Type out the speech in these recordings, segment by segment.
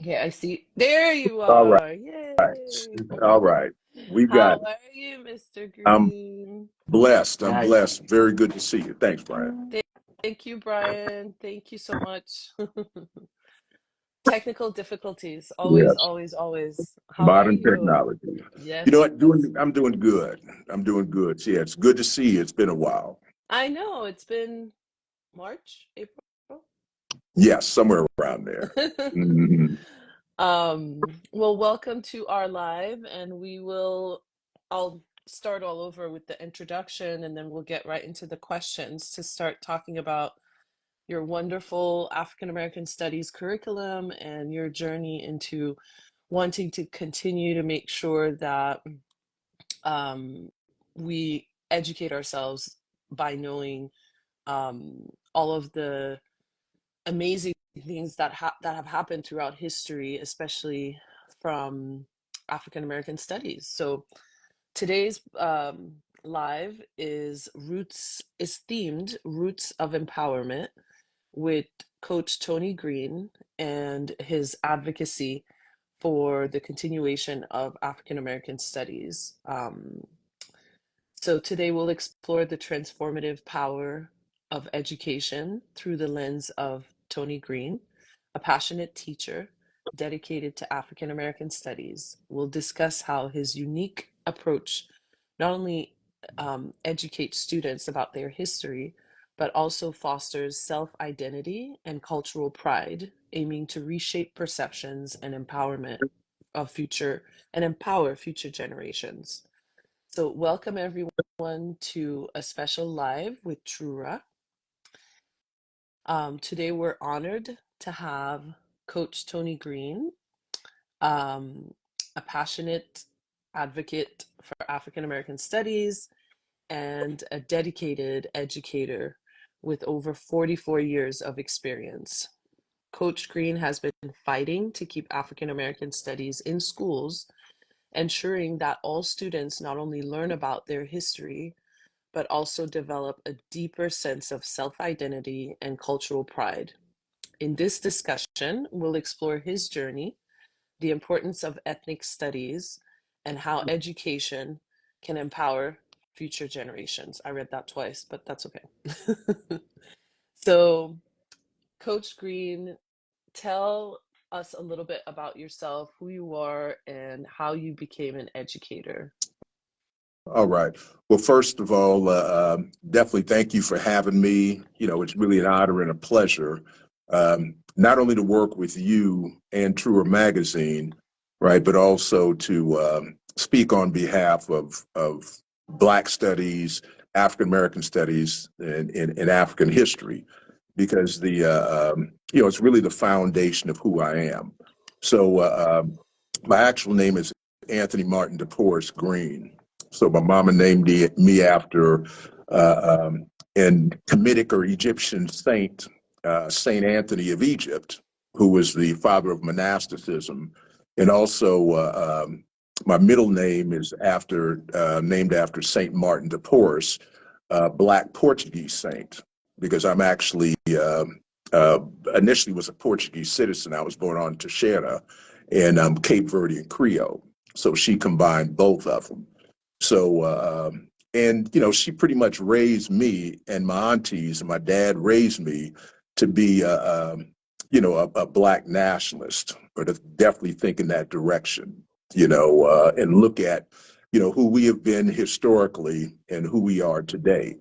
Okay, I see. There you All right. are. Yay. All right. We got How it. are you, Mr. I'm Green? blessed. I'm Hi. blessed. Very good to see you. Thanks, Brian. Th- Thank you, Brian. Thank you so much. Technical difficulties. Always, Yes. always, always. How are Modern you? technology. You know Yes. what? I'm doing good. I'm doing good. Yeah, it's good to see you. It's been a while. I know it's been March, April. Yes, somewhere around there. Mhm. Well, welcome to our live, and I'll start all over with the introduction, and then we'll get right into the questions to start talking about your wonderful African American Studies curriculum and your journey into wanting to continue to make sure that um, we educate ourselves by knowing all of the amazing things that have happened throughout history, especially from African American studies. So today's live is themed Roots of Empowerment with Coach Tony Green and his advocacy for the continuation of African American studies. So today we'll explore the transformative power of education through the lens of Tony Green, a passionate teacher dedicated to African American studies. We'll discuss how his unique approach not only educates students about their history, but also fosters self identity and cultural pride, aiming to reshape perceptions and empower future generations. So, welcome everyone to a special live with Trura. Today, we're honored to have Coach Tony Green, um, a passionate advocate for African American studies and a dedicated educator with over 44 years of experience. Coach Green has been fighting to keep African American studies in schools, ensuring that all students not only learn about their history, but also develop a deeper sense of self identity and cultural pride. In this discussion, we'll explore his journey, the importance of ethnic studies, and how education can empower future generations. I read that twice, but that's okay. So, Coach Green, tell us a little bit about yourself, who you are, and how you became an educator. All right. Well, first of all, definitely thank you for having me. You know, it's really an honor and a pleasure, not only to work with you and Truer Magazine, right, but also to speak on behalf of Black studies, African American studies, and African history, because it's really the foundation of who I am. So, my actual name is Anthony Martin DePorres Green. So my mama named me after an Kemetic or Egyptian saint, Saint Anthony of Egypt, who was the father of monasticism, and also my middle name is named after Saint Martin de Porres, Black Portuguese saint, because I'm actually uh, initially was a Portuguese citizen. I was born on Teixeira, and Cape Verdean Creole. So she combined both of them. So, and she pretty much raised me and my aunties and my dad raised me to be, a Black nationalist, or to definitely think in that direction, and look at, who we have been historically and who we are today.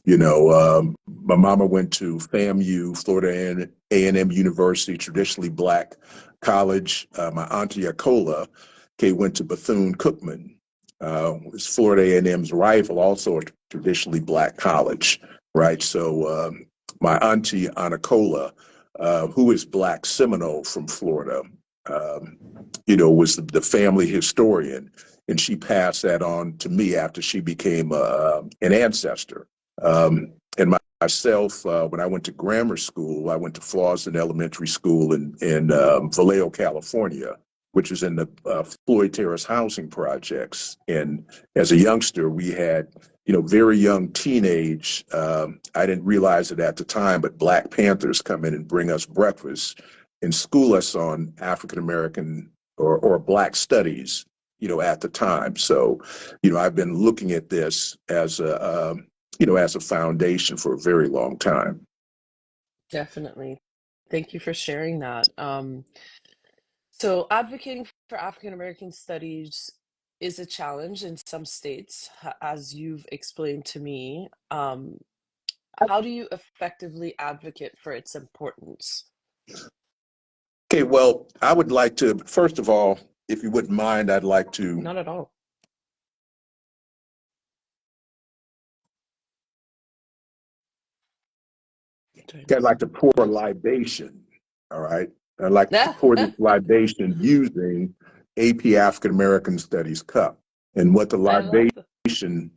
My mama went to FAMU, Florida A&M University, traditionally Black college. My auntie Akola, okay, went to Bethune-Cookman, was Florida A&M's rival, also a traditionally Black college, right? So my auntie Anacola, who is Black Seminole from Florida, um, was the family historian, and she passed that on to me after she became an ancestor. Myself, when I went to grammar school, I went to Flossin Elementary School in Vallejo, California, which is in the Floyd Terrace housing projects. And as a youngster, we had, very young teenage, I didn't realize it at the time, but Black Panthers come in and bring us breakfast and school us on African American or Black studies, at the time. So, I've been looking at this as as a foundation for a very long time. Definitely. Thank you for sharing that. So advocating for African American studies is a challenge in some states, as you've explained to me. How do you effectively advocate for its importance? Okay, well, I would like to, first of all, if you wouldn't mind, I'd like to Not at all. I'd James. like to pour a Yes. libation. All right. I'd like to Yeah, pour this libation using AP African American Studies cup. And what the I love the. libation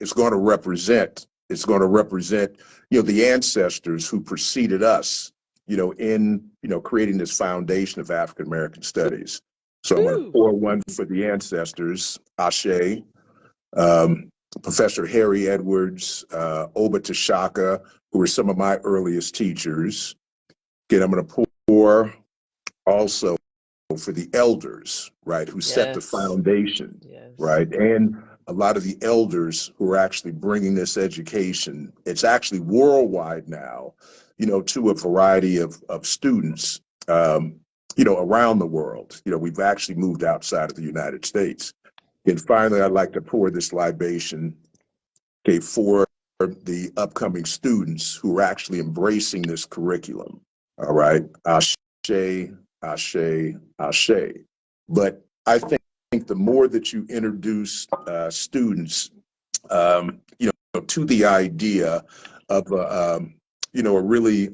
is going to represent, it's going to represent, the ancestors who preceded us, in, creating this foundation of African American studies. So I'm going to Woo! pour one for the ancestors, Ashe, um, Professor Harry Edwards, Oba Tashaka, who were some of my earliest teachers. Again, I'm going to pour also for the elders, right, who set the Yes, foundation, yes. right, and a lot of the elders who are actually bringing this education. It's actually worldwide now, to a variety of students, around the world. We've actually moved outside of the United States. And finally, I'd like to pour this libation, okay, for the upcoming students who are actually embracing this curriculum. All right. Ashe, Ashe, Ashe. But I think the more that you introduce students, to the idea of a really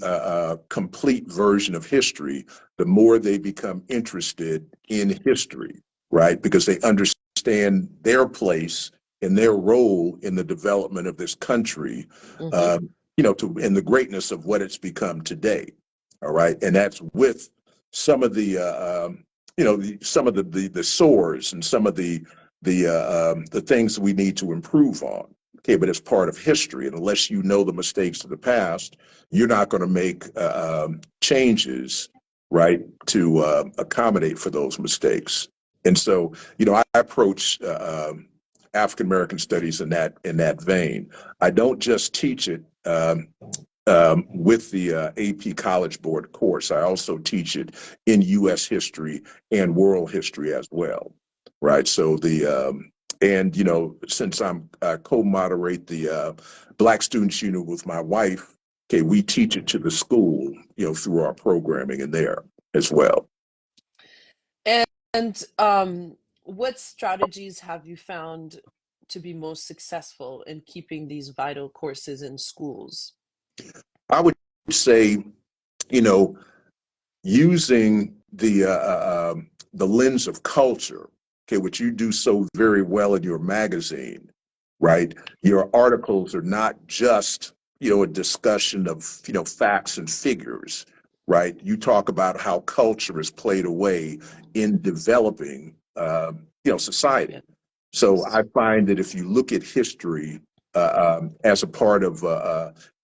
complete version of history, the more they become interested in history, right? Because they understand their place and their role in the development of this country, Hmm. in the greatness of what it's become today. All right, and that's with some of some of the sores and some of the things we need to improve on. Okay, but it's part of history, and unless you know the mistakes of the past, you're not going to make changes, right, to accommodate for those mistakes. And so, I approach African American studies in that vein. I don't just teach it with the AP College Board course. I also teach it in U.S. history and world history as well, right? So and since I'm co-moderate the Black Students Union with my wife, okay, we teach it to the school, through our programming in there as well. And what strategies have you found to be most successful in keeping these vital courses in schools? I would say, you know, using the lens of culture, okay, which you do so very well in your magazine, right? Your articles are not just, a discussion of, facts and figures, right? You talk about how culture has played a way in developing, society. Yeah. So Yes. I find that if you look at history as a part of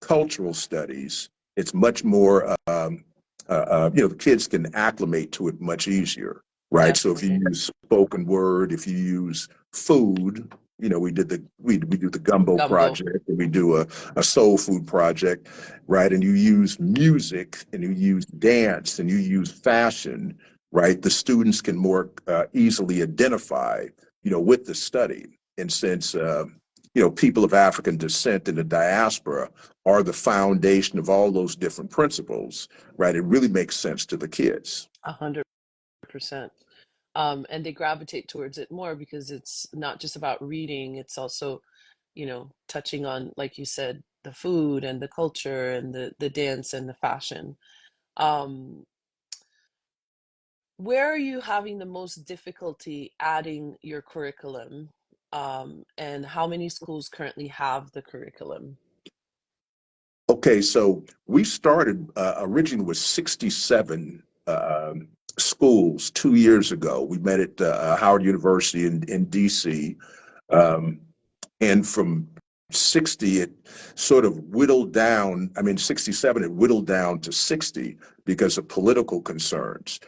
cultural studies, it's much more, the kids can acclimate to it much easier, right? So if you Definitely. use spoken word, if you use food, we do the gumbo Gumbo. project, and we do a soul food project, right? And you use music, and you use dance, and you use fashion, right? The students can more easily identify, with the study. And since people of African descent in the diaspora are the foundation of all those different principles, right? It really makes sense to the kids. 100%. And they gravitate towards it more because it's not just about reading, it's also, touching on, like you said, the food and the culture and the dance and the fashion. Um, where are you having the most difficulty adding your curriculum? And how many schools currently have the curriculum? Okay, so we started originally with 67 schools 2 years ago. We met at Howard University in DC. Um, and from 60, it sort of whittled down. I mean, 67, it whittled down to 60 because of political concerns.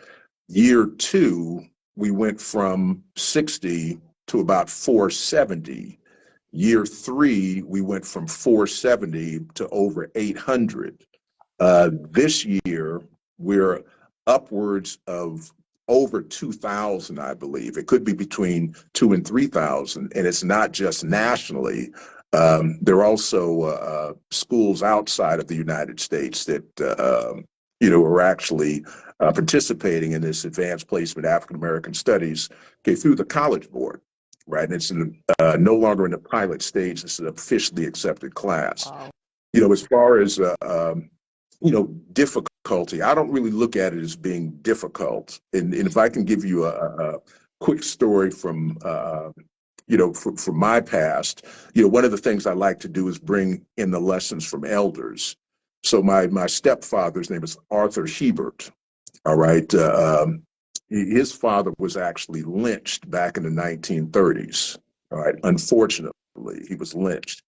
Year two, we went from 60 to about 470. Year three, we went from 470 to over 800. This year, we're upwards of over 2,000, I believe. It could be between 2 and 3,000, and it's not just nationally. There are also schools outside of the United States that are actually participating in this advanced placement African American studies, okay, through the College Board, right? And it's no longer in the pilot stage; it's an officially accepted class. Wow. As far as difficulty, I don't really look at it as being difficult. And if I can give you a quick story from from my past, one of the things I like to do is bring in the lessons from elders. So my stepfather's name is Arthur Hebert. All right. His father was actually lynched back in the 1930s. All right. Unfortunately, he was lynched.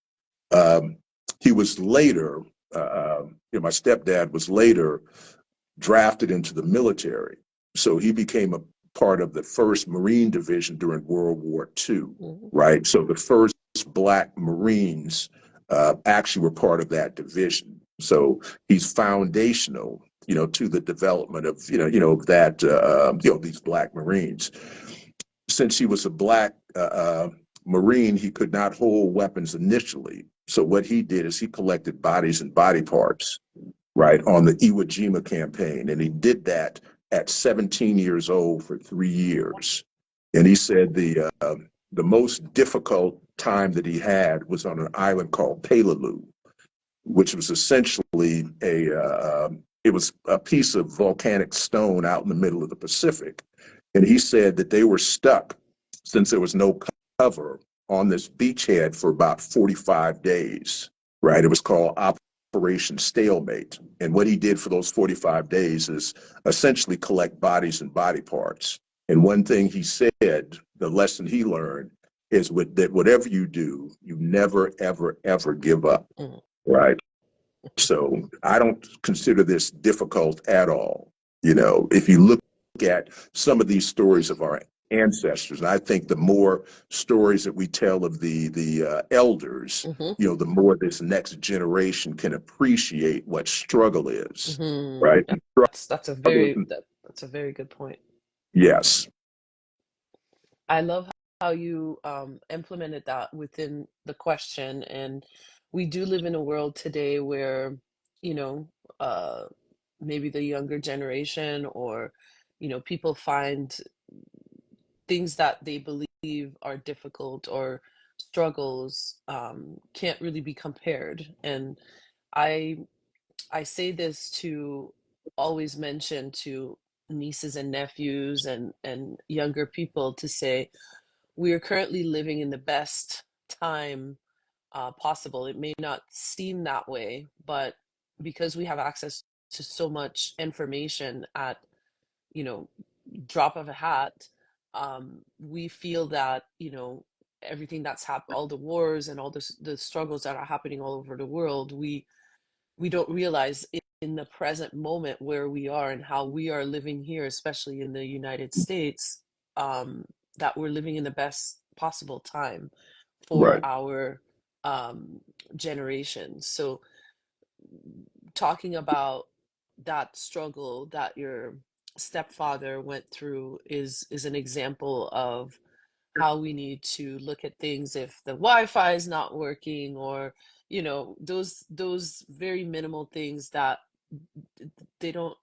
Um, he was later, my stepdad was later drafted into the military. So he became a part of the 1st Marine Division during World War II, Mhm. right? So the first Black Marines actually were part of that division. So he's foundational, to the development of, that, these Black Marines. Since he was a Black Marine, he could not hold weapons initially. So what he did is he collected bodies and body parts, right, on the Iwo Jima campaign. And he did that at 17 years old for 3 years. And he said the most difficult time that he had was on an island called Peleliu, which was essentially it was a piece of volcanic stone out in the middle of the Pacific. And he said that they were stuck, since there was no cover, on this beachhead for about 45 days, right? It was called Operation Stalemate. And what he did for those 45 days is essentially collect bodies and body parts. And one thing he said, the lesson he learned, is that whatever you do, you never, ever, ever give up, Mm. right? So I don't consider this difficult at all. If you look at some of these stories of our ancestors, and I think the more stories that we tell of the elders, Mhm. the more this next generation can appreciate what struggle is, Mhm. right? Yeah, And that's a struggle very isn't, that's a very good point. yes, I love how you implemented that within the question. And we do live in a world today where, you know, uh, maybe the younger generation or, people find things that they believe are difficult or struggles can't really be compared. And I I say this to always mention to nieces and nephews and younger people to say we are currently living in the best time possible. It may not seem that way, but because we have access to so much information at, you know, drop of a hat, we feel that, everything that's happened, all the wars and all the struggles that are happening all over the world, we don't realize in the present moment where we are and how we are living here, especially in the United States, um, that we're living in the best possible time for right, our generation. So, talking about that struggle that your stepfather went through is an example of how we need to look at things if the Wi-Fi is not working, or those very minimal things that they don't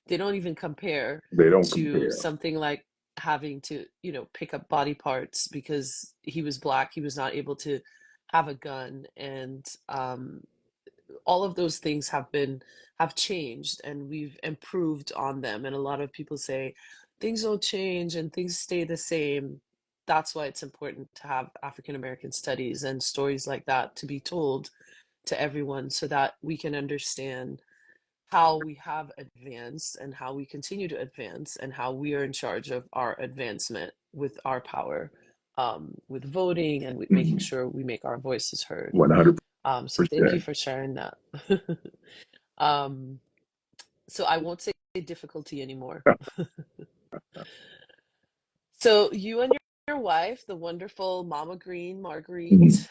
they don't even compare they don't to compare. something like having to pick up body parts because he was Black, he was not able to have a gun. And all of those things have changed, and we've improved on them. And a lot of people say things don't change and things stay the same. That's why it's important to have African American studies and stories like that to be told to everyone so that we can understand how we have advanced and how we continue to advance and how we are in charge of our advancement with our power. with voting and with making sure we make our voices heard. 100%. So thank you for sharing that. um, so I won't say difficulty anymore. So you and your wife, the wonderful Mama Green Marguerite,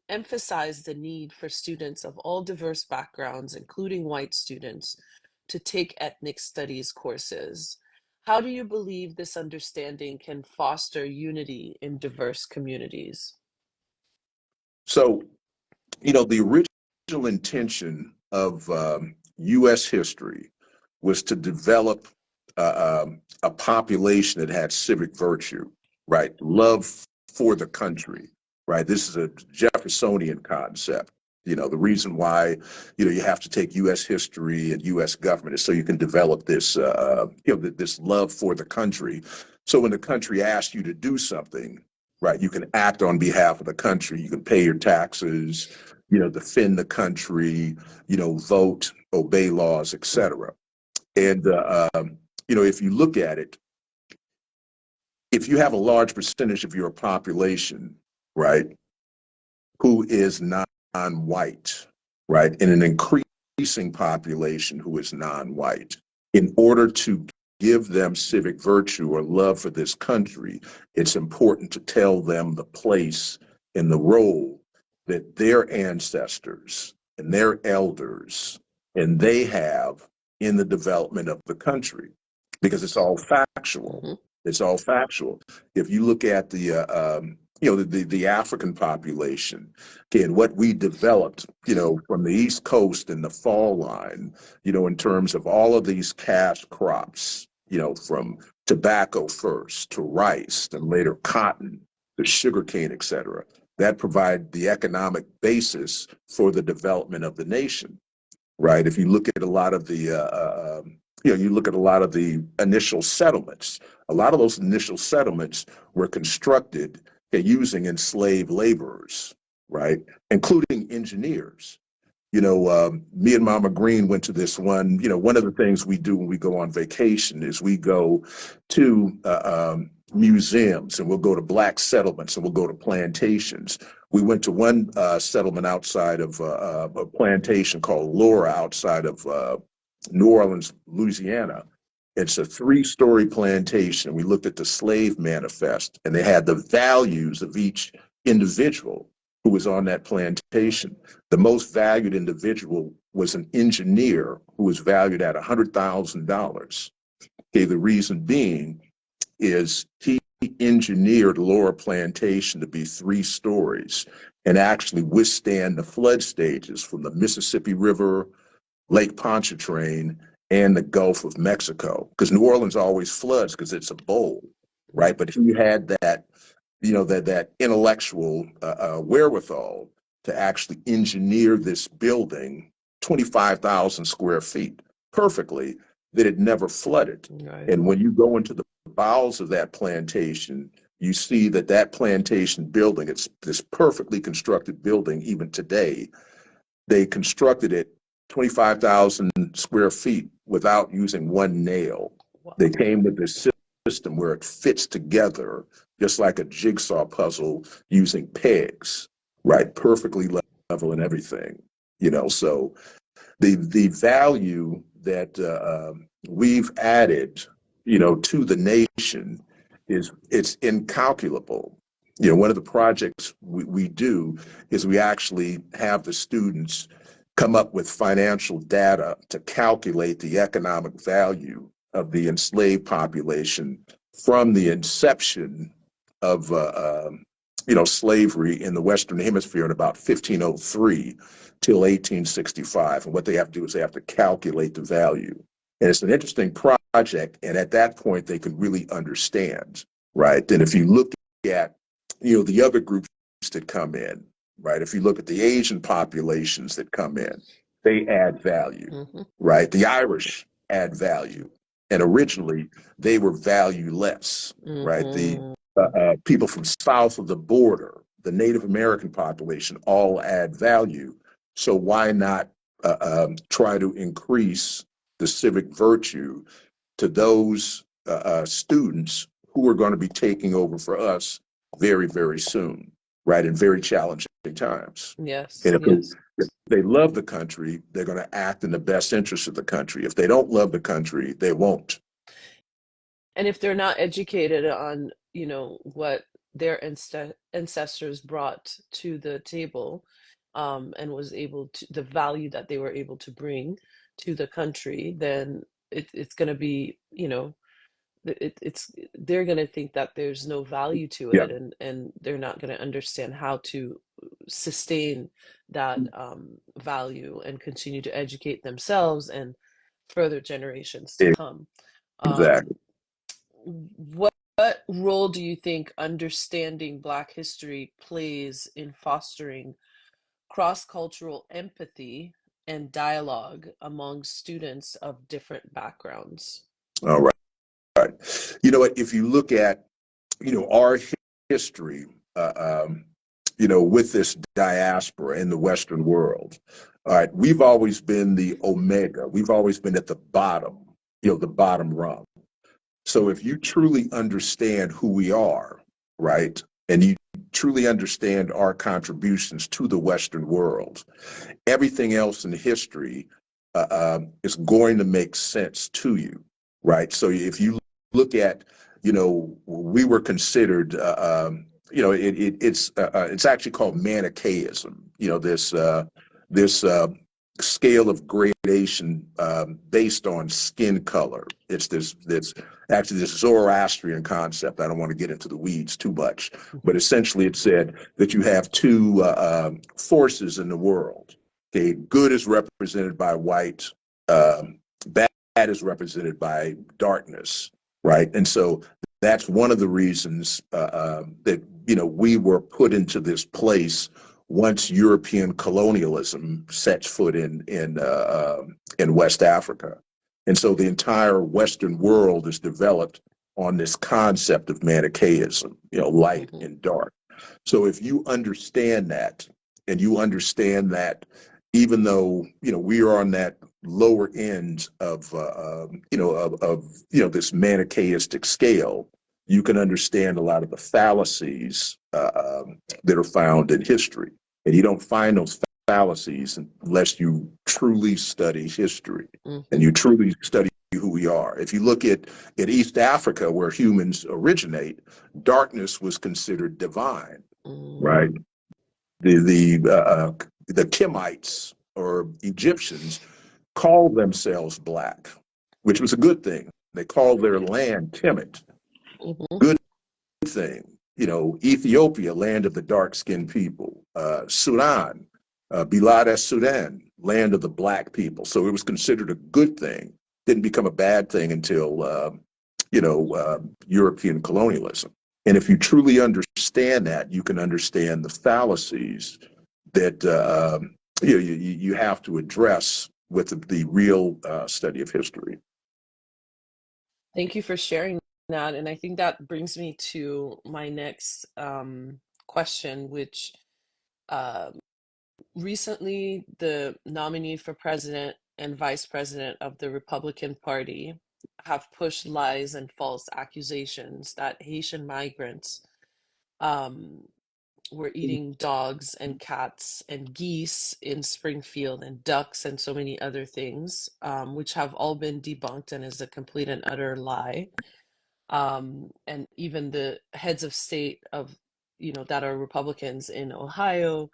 emphasized the need for students of all diverse backgrounds, including white students, to take ethnic studies courses. How do you believe this understanding can foster unity in diverse communities? So, the original intention of U.S. history was to develop a population that had civic virtue, right? Love for the country, right? This is a Jeffersonian concept. The reason why, you have to take U.S. history and U.S. government is so you can develop this, this love for the country. So when the country asks you to do something, right, you can act on behalf of the country. You can pay your taxes, defend the country, vote, obey laws, etc. And, if you look at it, if you have a large percentage of your population, right, who is non-white, right, and an increasing population who is non-white, in order to give them civic virtue or love for this country, it's important to tell them the place and the role that their ancestors and their elders and they have in the development of the country, because it's all factual. It's all factual. If you look at the African population, again, what we developed, from the East Coast and the fall line, in terms of all of these cash crops, from tobacco first to rice and later cotton to sugarcane, et cetera, that provide the economic basis for the development of the nation, right? If you look at a lot of you look at a lot of the initial settlements, a lot of those initial settlements were constructed using enslaved laborers, right? Including engineers. Me and Mama Green went to this one. One of the things we do when we go on vacation is we go to museums, and we'll go to Black settlements, and we'll go to plantations. We went to one settlement outside of a plantation called Laura outside of New Orleans, Louisiana. It's a 3-story plantation. We looked at the slave manifest, and they had the values of each individual who was on that plantation. The most valued individual was an engineer who was valued at $100,000. Okay, the reason being is he engineered Laura Plantation to be 3 stories and actually withstand the flood stages from the Mississippi River, Lake Pontchartrain, and the Gulf of Mexico. Because New Orleans always floods because it's a bowl, right? But he had that that intellectual wherewithal to actually engineer this building, 25,000 square feet, perfectly, that it never flooded. Right. And when you go into the bowels of that plantation, you see that plantation building, it's this perfectly constructed building even today. They constructed it 25,000 square feet without using one nail. Wow. They came with this system where it fits together just like a jigsaw puzzle using pegs, right? Perfectly level and everything, So the value that we've added, to the nation it's incalculable. One of the projects we do is we actually have the students come up with financial data to calculate the economic value of the enslaved population from the inception of slavery in the Western Hemisphere in about 1503 till 1865. And what they have to do is they have to calculate the value. And it's an interesting project. And at that point, they can really understand, right? And if you look at, the other groups that come in, right? If you look at the Asian populations that come in, they add value, right? The Irish add value. And originally, they were valueless, right? The people from south of the border, the Native American population, all add value. So why not try to increase the civic virtue to those students who are going to be taking over for us very, very soon, right? In very challenging times. Yes, And yes. if they love the country, they're going to act in the best interest of the country. If they don't love the country, they won't. And if they're not educated on, what their ancestors brought to the table, and was able to, the value that they were able to bring to the country, then it's going to be, it's they're going to think that there's no value to Yeah, it, and they're not going to understand how to sustain that value and continue to educate themselves and further generations to come. Um, exactly. what role do you think understanding Black history plays in fostering cross-cultural empathy and dialogue among students of different backgrounds? All right. You know what? If you look at, our history, with this diaspora in the Western world, all right, we've always been the omega. We've always been at the bottom, the bottom rung. So if you truly understand who we are, right, and you truly understand our contributions to the Western world, everything else in history is going to make sense to you, right? So if you look at, we were considered, it's actually called Manichaeism. This scale of gradation based on skin color. It's this Zoroastrian concept. I don't want to get into the weeds too much, but essentially it said that you have two forces in the world. Okay, good is represented by white, bad is represented by darkness, right? And so that's one of the reasons that we were put into this place once European colonialism sets foot in West Africa. And so the entire Western world is developed on this concept of Manichaeism, light Mm-hmm. and dark. So if you understand that, and you understand that even though we are on that lower end of this manichaeistic scale, you can understand a lot of the fallacies that are found in history, and you don't find those fallacies unless you truly study history and Mm-hmm. you truly study who we are. If you look at East Africa, where humans originate, darkness was considered divine, right? Mm-hmm. The Kemites or Egyptians called themselves black, which was a good thing. They called their land Kemet, Mm-hmm. good thing. Ethiopia, land of the dark-skinned people. Sudan, Bilad es Sudan, land of the black people. So it was considered a good thing. Didn't become a bad thing until European colonialism. And if you truly understand that, you can understand the fallacies that you have to address with the real study of history. Thank you for sharing that. And I think that brings me to my next question, which um, recently the nominee for president and vice president of the Republican Party have pushed lies and false accusations that Haitian migrants um, were eating dogs and cats and geese in Springfield and ducks and so many other things, which have all been debunked and is a complete and utter lie. And even the heads of state of, that are Republicans in Ohio,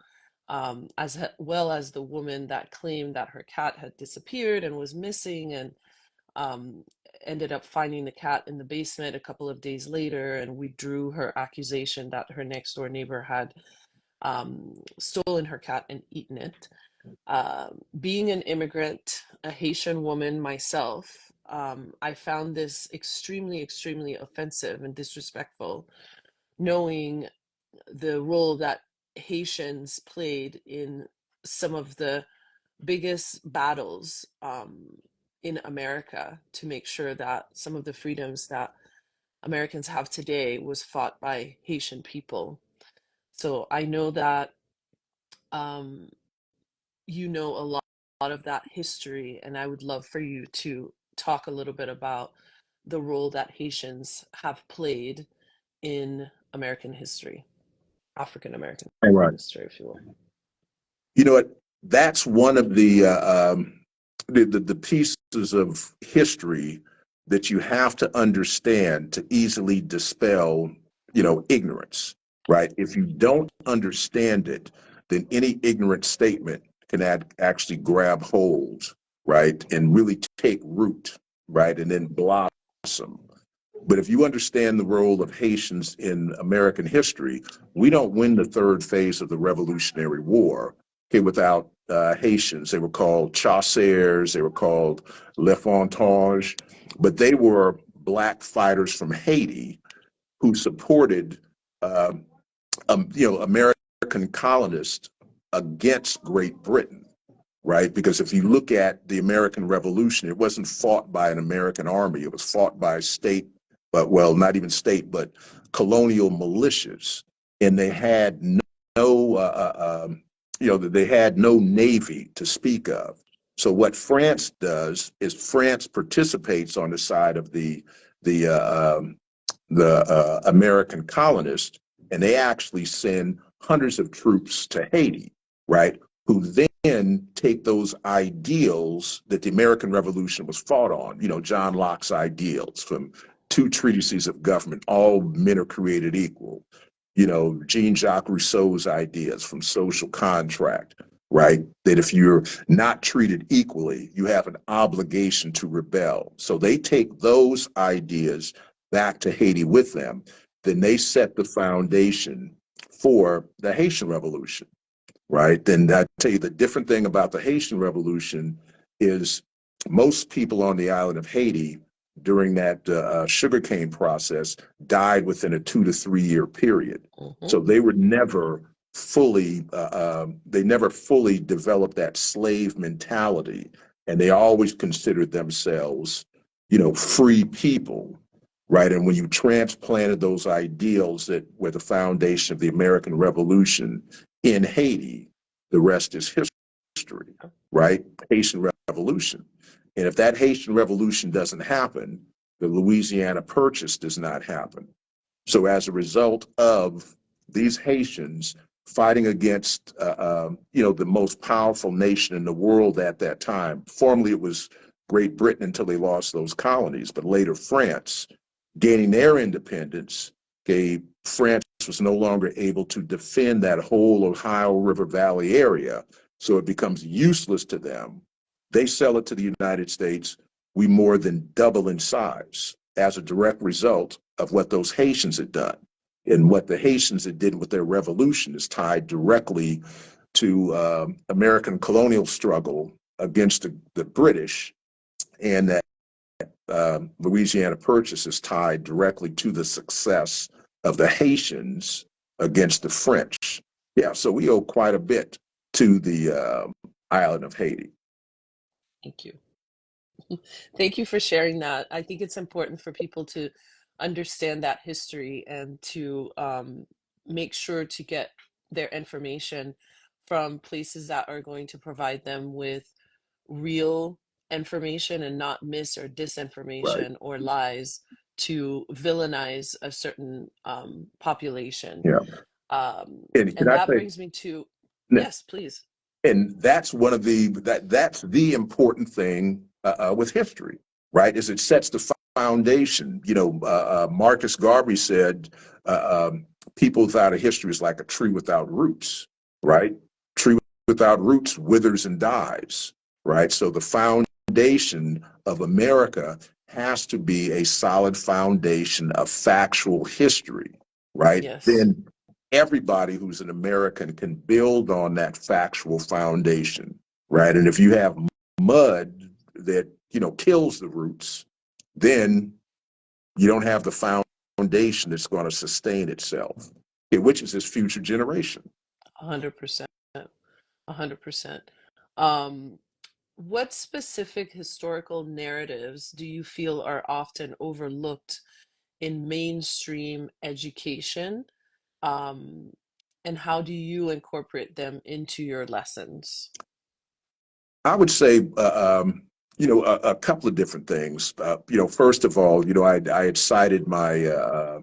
as well as the woman that claimed that her cat had disappeared and was missing, and um, ended up finding the cat in the basement a couple of days later and withdrew her accusation that her next door neighbor had stolen her cat and eaten it. Being an immigrant, a Haitian woman myself, I found this extremely, extremely offensive and disrespectful, knowing the role that Haitians played in some of the biggest battles in America to make sure that some of the freedoms that Americans have today was fought by Haitian people. So I know that um, a lot of that history, and I would love for you to talk a little bit about the role that Haitians have played in American history, African American All right. history, if you will. You know what? That's one of the pieces of history that you have to understand to easily dispel, ignorance, right? If you don't understand it, then any ignorant statement can actually grab hold, right, and really take root, right, and then blossom. But if you understand the role of Haitians in American history, we don't win the third phase of the Revolutionary War, okay, without Haitians. They were called chasseurs, they were called Lefantage, but they were black fighters from Haiti who supported, uh, American colonists against Great Britain, right? Because if you look at the American Revolution, it wasn't fought by an American army. It was fought by state, but well, not even state, but colonial militias, and they had no, they had no navy to speak of. So what France does is France participates on the side of the American colonists, and they actually send hundreds of troops to Haiti, right? Who then take those ideals that the American Revolution was fought on, John Locke's ideals from two treatises of government, all men are created equal, Jean-Jacques Rousseau's ideas from social contract, right? That if you're not treated equally, you have an obligation to rebel. So they take those ideas back to Haiti with them. Then they set the foundation for the Haitian Revolution, right? Then I tell you the different thing about the Haitian Revolution is most people on the island of Haiti during that sugarcane process died within a 2 to 3 year period. Mm-hmm. So they were never they never fully developed that slave mentality, and they always considered themselves, free people, right? And when you transplanted those ideals that were the foundation of the American Revolution in Haiti, the rest is history, right? Haitian Revolution. And if that Haitian Revolution doesn't happen, the Louisiana Purchase does not happen. So as a result of these Haitians fighting against, the most powerful nation in the world at that time, formerly it was Great Britain until they lost those colonies, but later France, gaining their independence, France was no longer able to defend that whole Ohio River Valley area, so it becomes useless to them. They sell it to the United States. We more than double in size as a direct result of what those Haitians had done. And what the Haitians had did with their revolution is tied directly to American colonial struggle against the British, and that Louisiana Purchase is tied directly to the success of the Haitians against the French. Yeah, so we owe quite a bit to the island of Haiti. Thank you. Thank you for sharing that. I think it's important for people to understand that history and to make sure to get their information from places that are going to provide them with real information and not mis or Right. disinformation or lies to villainize a certain population. Yeah. And can And I that say, brings me to, yes, please. and that's one of that's the important thing with history, right? Is it sets the foundation. Marcus Garvey said, "People without a history is like a tree without roots," right? Tree without roots withers and dies, right? So the foundation of America has to be a solid foundation of factual history, right? Yes. Then everybody who's an American can build on that factual foundation, right? And if you have mud that, kills the roots, then you don't have the foundation that's going to sustain itself, which is this future generation. 100%. 100%. Um, what specific historical narratives do you feel are often overlooked in mainstream education? Um, and how do you incorporate them into your lessons? I would say, a couple of different things. First of all, I had cited my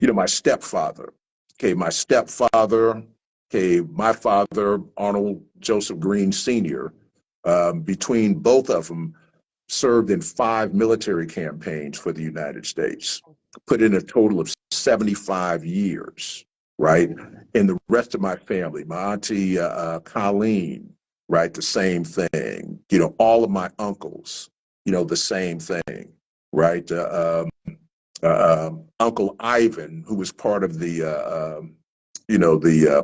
my stepfather. Okay, my stepfather, okay, my father, Arnold Joseph Green Sr., between both of them, served in 5 military campaigns for the United States, put in a total of 75 years, right? And the rest of my family, my auntie Colleen, right, the same thing. All of my uncles, the same thing, right? Uncle Ivan, who was part of the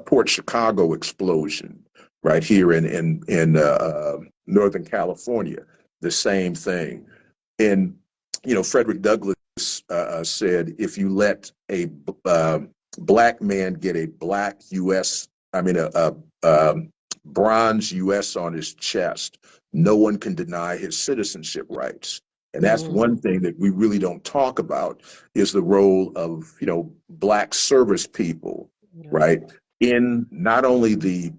Port Chicago explosion, right here in Northern California, the same thing. And Frederick Douglass said, if you let a black man get a black U.S., I mean a bronze U.S. on his chest, no one can deny his citizenship rights. And that's one thing that we really don't talk about is the role of, black service people, right? In not only the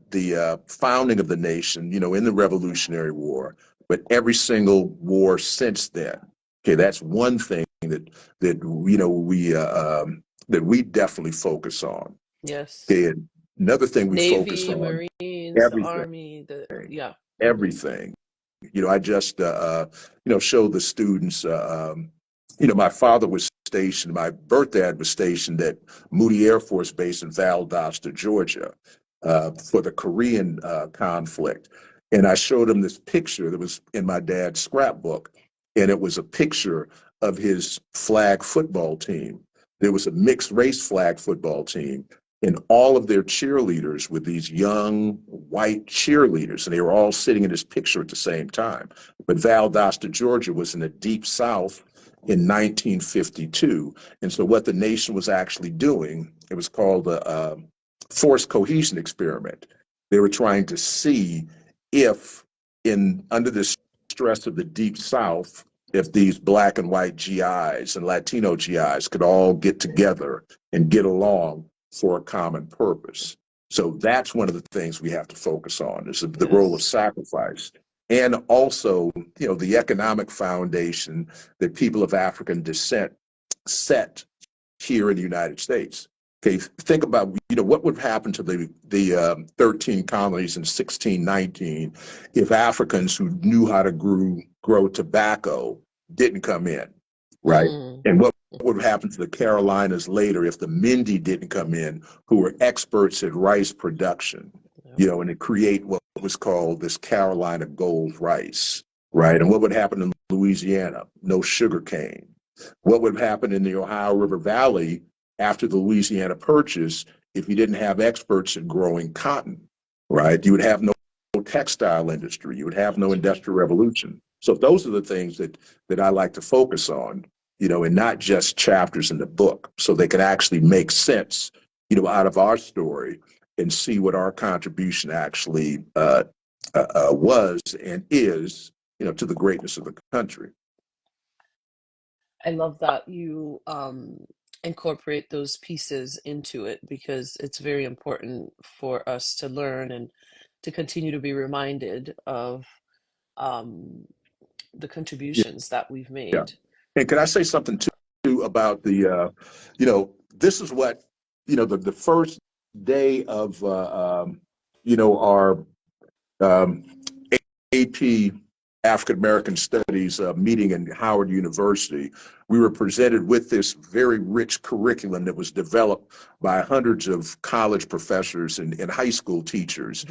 founding of the nation, in the Revolutionary War, but every single war since then. Okay, that's one thing that we definitely focus on. Yes. Okay, and another thing we focus Navy, on Marines, the everything, Army, yeah. everything. I just showed the students. My father was stationed. My birth dad was stationed at Moody Air Force Base in Valdosta, Georgia, for the Korean conflict. And I showed him this picture that was in my dad's scrapbook, and it was a picture of his flag football team. There was a mixed race flag football team, and all of their cheerleaders were these young white cheerleaders, and they were all sitting in this picture at the same time. But Valdosta, Georgia was in the deep South in 1952. And so what the nation was actually doing, it was called a forced cohesion experiment. They were trying to see if under the stress of the deep South, if these black and white GIs and Latino GIs could all get together and get along for a common purpose. So that's one of the things we have to focus on is the role of Yes. sacrifice. And also, the economic foundation that people of African descent set here in the United States. Okay, think about what would happen to the 13 colonies in 1619 if Africans who knew how to grow tobacco didn't come in, right? And what would happen to the Carolinas later if the Mindi didn't come in, who were experts at rice production, and to create what was called this Carolina gold rice, right? And what would happen in Louisiana? No sugar cane. What would happen in the Ohio River Valley after the Louisiana Purchase if you didn't have experts in growing cotton, right? You would have no textile industry. You would have no industrial revolution. So those are the things that I like to focus on, and not just chapters in the book, so they can actually make sense, out of our story and see what our contribution actually was and is, to the greatness of the country. I love that you incorporate those pieces into it because it's very important for us to learn and to continue to be reminded of um, the Yeah. contributions that we've Yeah. made. And can I say something too about this is what, the first day of, our um, AP African American Studies meeting in Howard University, we were presented with this very rich curriculum that was developed by hundreds of college professors and high school teachers.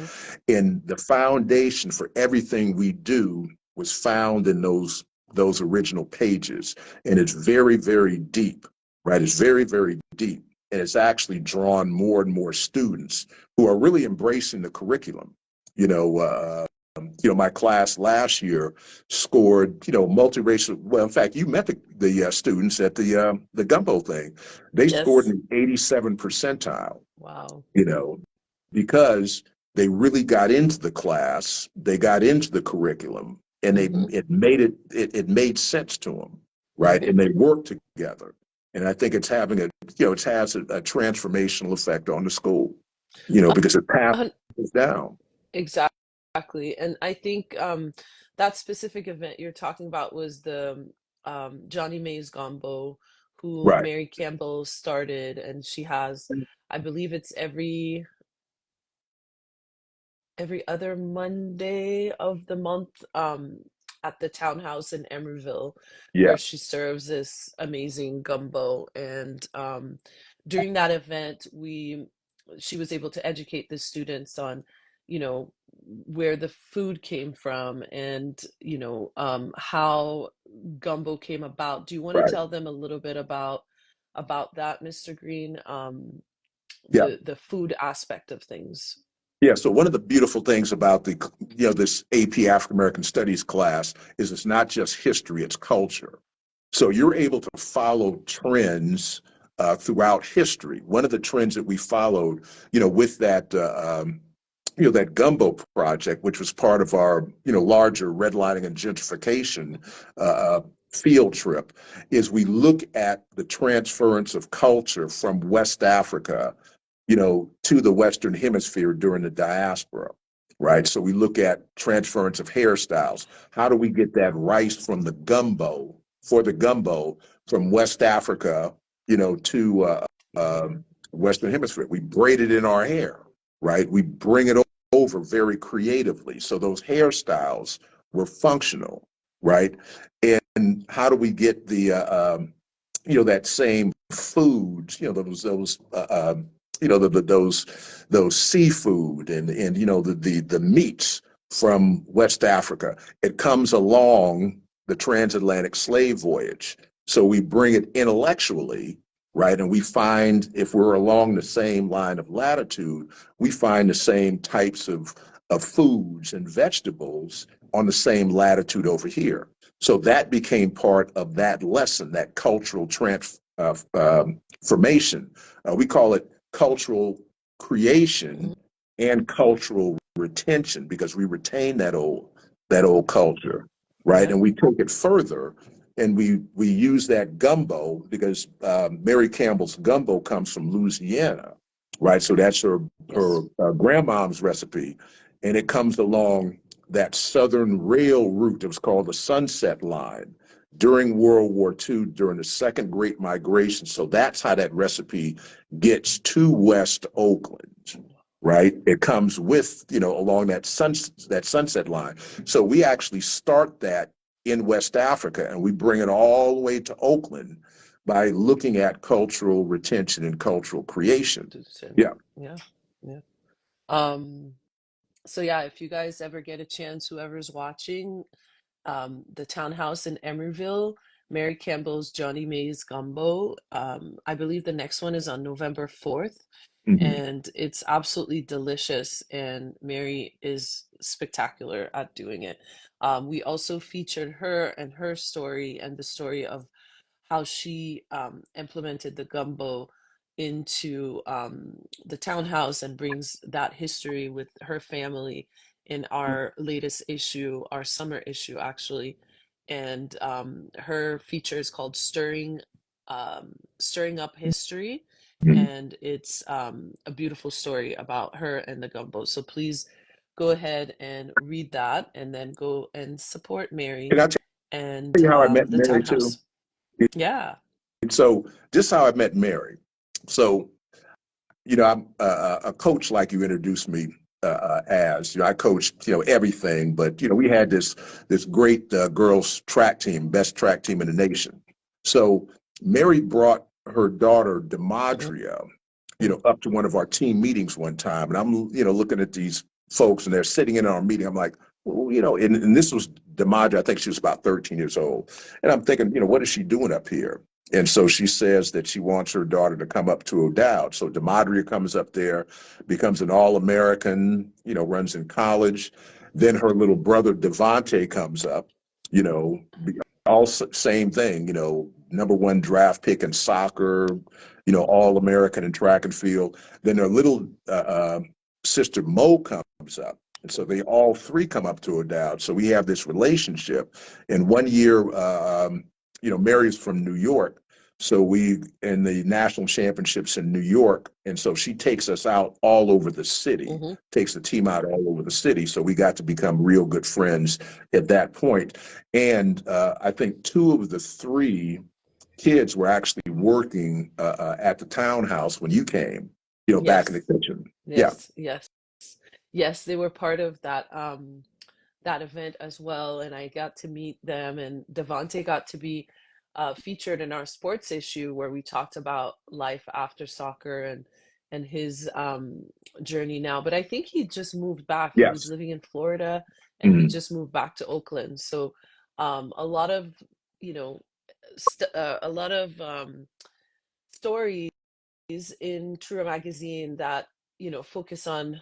And the foundation for everything we do was found in those original pages. And it's very, very deep, right? It's very, very deep. And it's actually drawn more and more students who are really embracing the curriculum. My class last year scored, multiracial. Well, in fact, you met the students at the gumbo thing. They scored Yes. an 87 percentile. Wow. Because they really got into the class, they got into the curriculum, and it made sense to them, right? And they worked together. And I think it's having it has a transformational effect on the school, because it passes down. Exactly. And I think that specific event you're talking about was the Johnny Mays Gombo, who Right. Mary Campbell started, and she has, I believe it's every other Monday of the month, at the townhouse in Emeryville, Yeah. where she serves this amazing gumbo. And during that event, she was able to educate the students on, you know, where the food came from, and how gumbo came about. Do you want to Right. tell them a little bit about that, Mr. Green? Yeah. The food aspect of things. Yeah. So one of the beautiful things about this AP African American Studies class is it's not just history, it's culture. So you're able to follow trends throughout history. One of the trends that we followed, with that gumbo project, which was part of our, larger redlining and gentrification field trip, is we look at the transference of culture from West Africa, to the Western Hemisphere during the diaspora, right? So we look at transference of hairstyles. How do we get that rice from the gumbo, from West Africa, to Western Hemisphere? We braid it in our hair, right? We bring it over very creatively. So those hairstyles were functional, right? And how do we get that same foods, those seafood and the meats from West Africa. It comes along the transatlantic slave voyage. So we bring it intellectually, right? And we find, if we're along the same line of latitude, we find the same types of foods and vegetables on the same latitude over here. So that became part of that lesson, that cultural transformation. We call it cultural Mhm. creation and cultural retention, because we retain that old culture, right? Yeah. And we take it further, and we use that gumbo, because Mary Campbell's gumbo comes from Louisiana, right? So that's her Yes. grandmom's recipe, and it comes along that southern rail route. It was called the Sunset Line during World War II, during the Second Great Migration. So that's how that recipe gets to West Oakland, right? It comes with, along that sunset line. So we actually start that in West Africa, and we bring it all the way to Oakland by looking at cultural retention and cultural creation. Houston. Yeah. Yeah. Yeah. Um, so yeah, if you guys ever get a chance, whoever's watching, the townhouse in Emeryville, Mary Campbell's Johnny Mae's Gumbo. I believe the next one is on November 4th, Mhm. and it's absolutely delicious. And Mary is spectacular at doing it. We also featured her and her story, and the story of how she implemented the gumbo into the townhouse, and brings that history with her family in our latest issue, our summer issue, actually. And her feature is called Stirring Up History. Mhm. And it's a beautiful story about her and the gumbo. So please go ahead and read that, and then go and support Mary And I'll tell and you how I met the Mary too. townhouse. Yeah. And so just how I met Mary. So, I'm a coach, like you introduced me as. I coached, everything, but we had this great girls track team, best track team in the nation. So Mary brought her daughter Demadria, Mhm. up to one of our team meetings one time, and I'm looking at these folks, and they're sitting in our meeting. I'm like, well, and this was Demadria. I think she was about 13 years old, and I'm thinking, what is she doing up here? And so she says that she wants her daughter to come up to O'Dowd. So Demadria comes up there, becomes an All-American, runs in college. Then her little brother Devontae comes up, you know, all same thing, number one draft pick in soccer, All-American in track and field. Then her little sister Mo comes up. And so they all three come up to O'Dowd. So we have this relationship. And one year, Mary's from New York. So we in the national championships in New York, and so she takes us out all over the city, Mhm. takes the team out all over the city. So we got to become real good friends at that point. And I think two of the three kids were actually working at the townhouse when you came, back in the Yes, kitchen. Yeah. yes, yes, yes. They were part of that event as well, and I got to meet them. And Devonte got to be featured in our sports issue where we talked about life after soccer and his journey now. But I think he just moved back. He was Yes. living in Florida, and he Mhm. just moved back to Oakland. So a lot of you know a lot of stories in True Magazine that focus on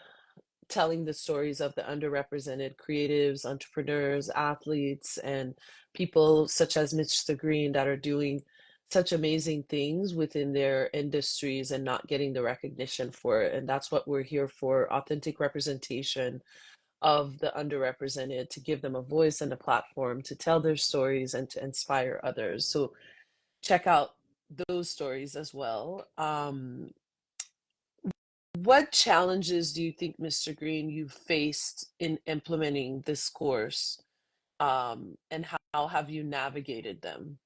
telling the stories of the underrepresented creatives, entrepreneurs, athletes, and people such as Mr. Green that are doing such amazing things within their industries and not getting the recognition for it. And that's what we're here for: authentic representation of the underrepresented, to give them a voice and a platform to tell their stories and to inspire others. So check out those stories as well. What challenges do you think, Mr. Green, you've faced in implementing this course, and how have you navigated them?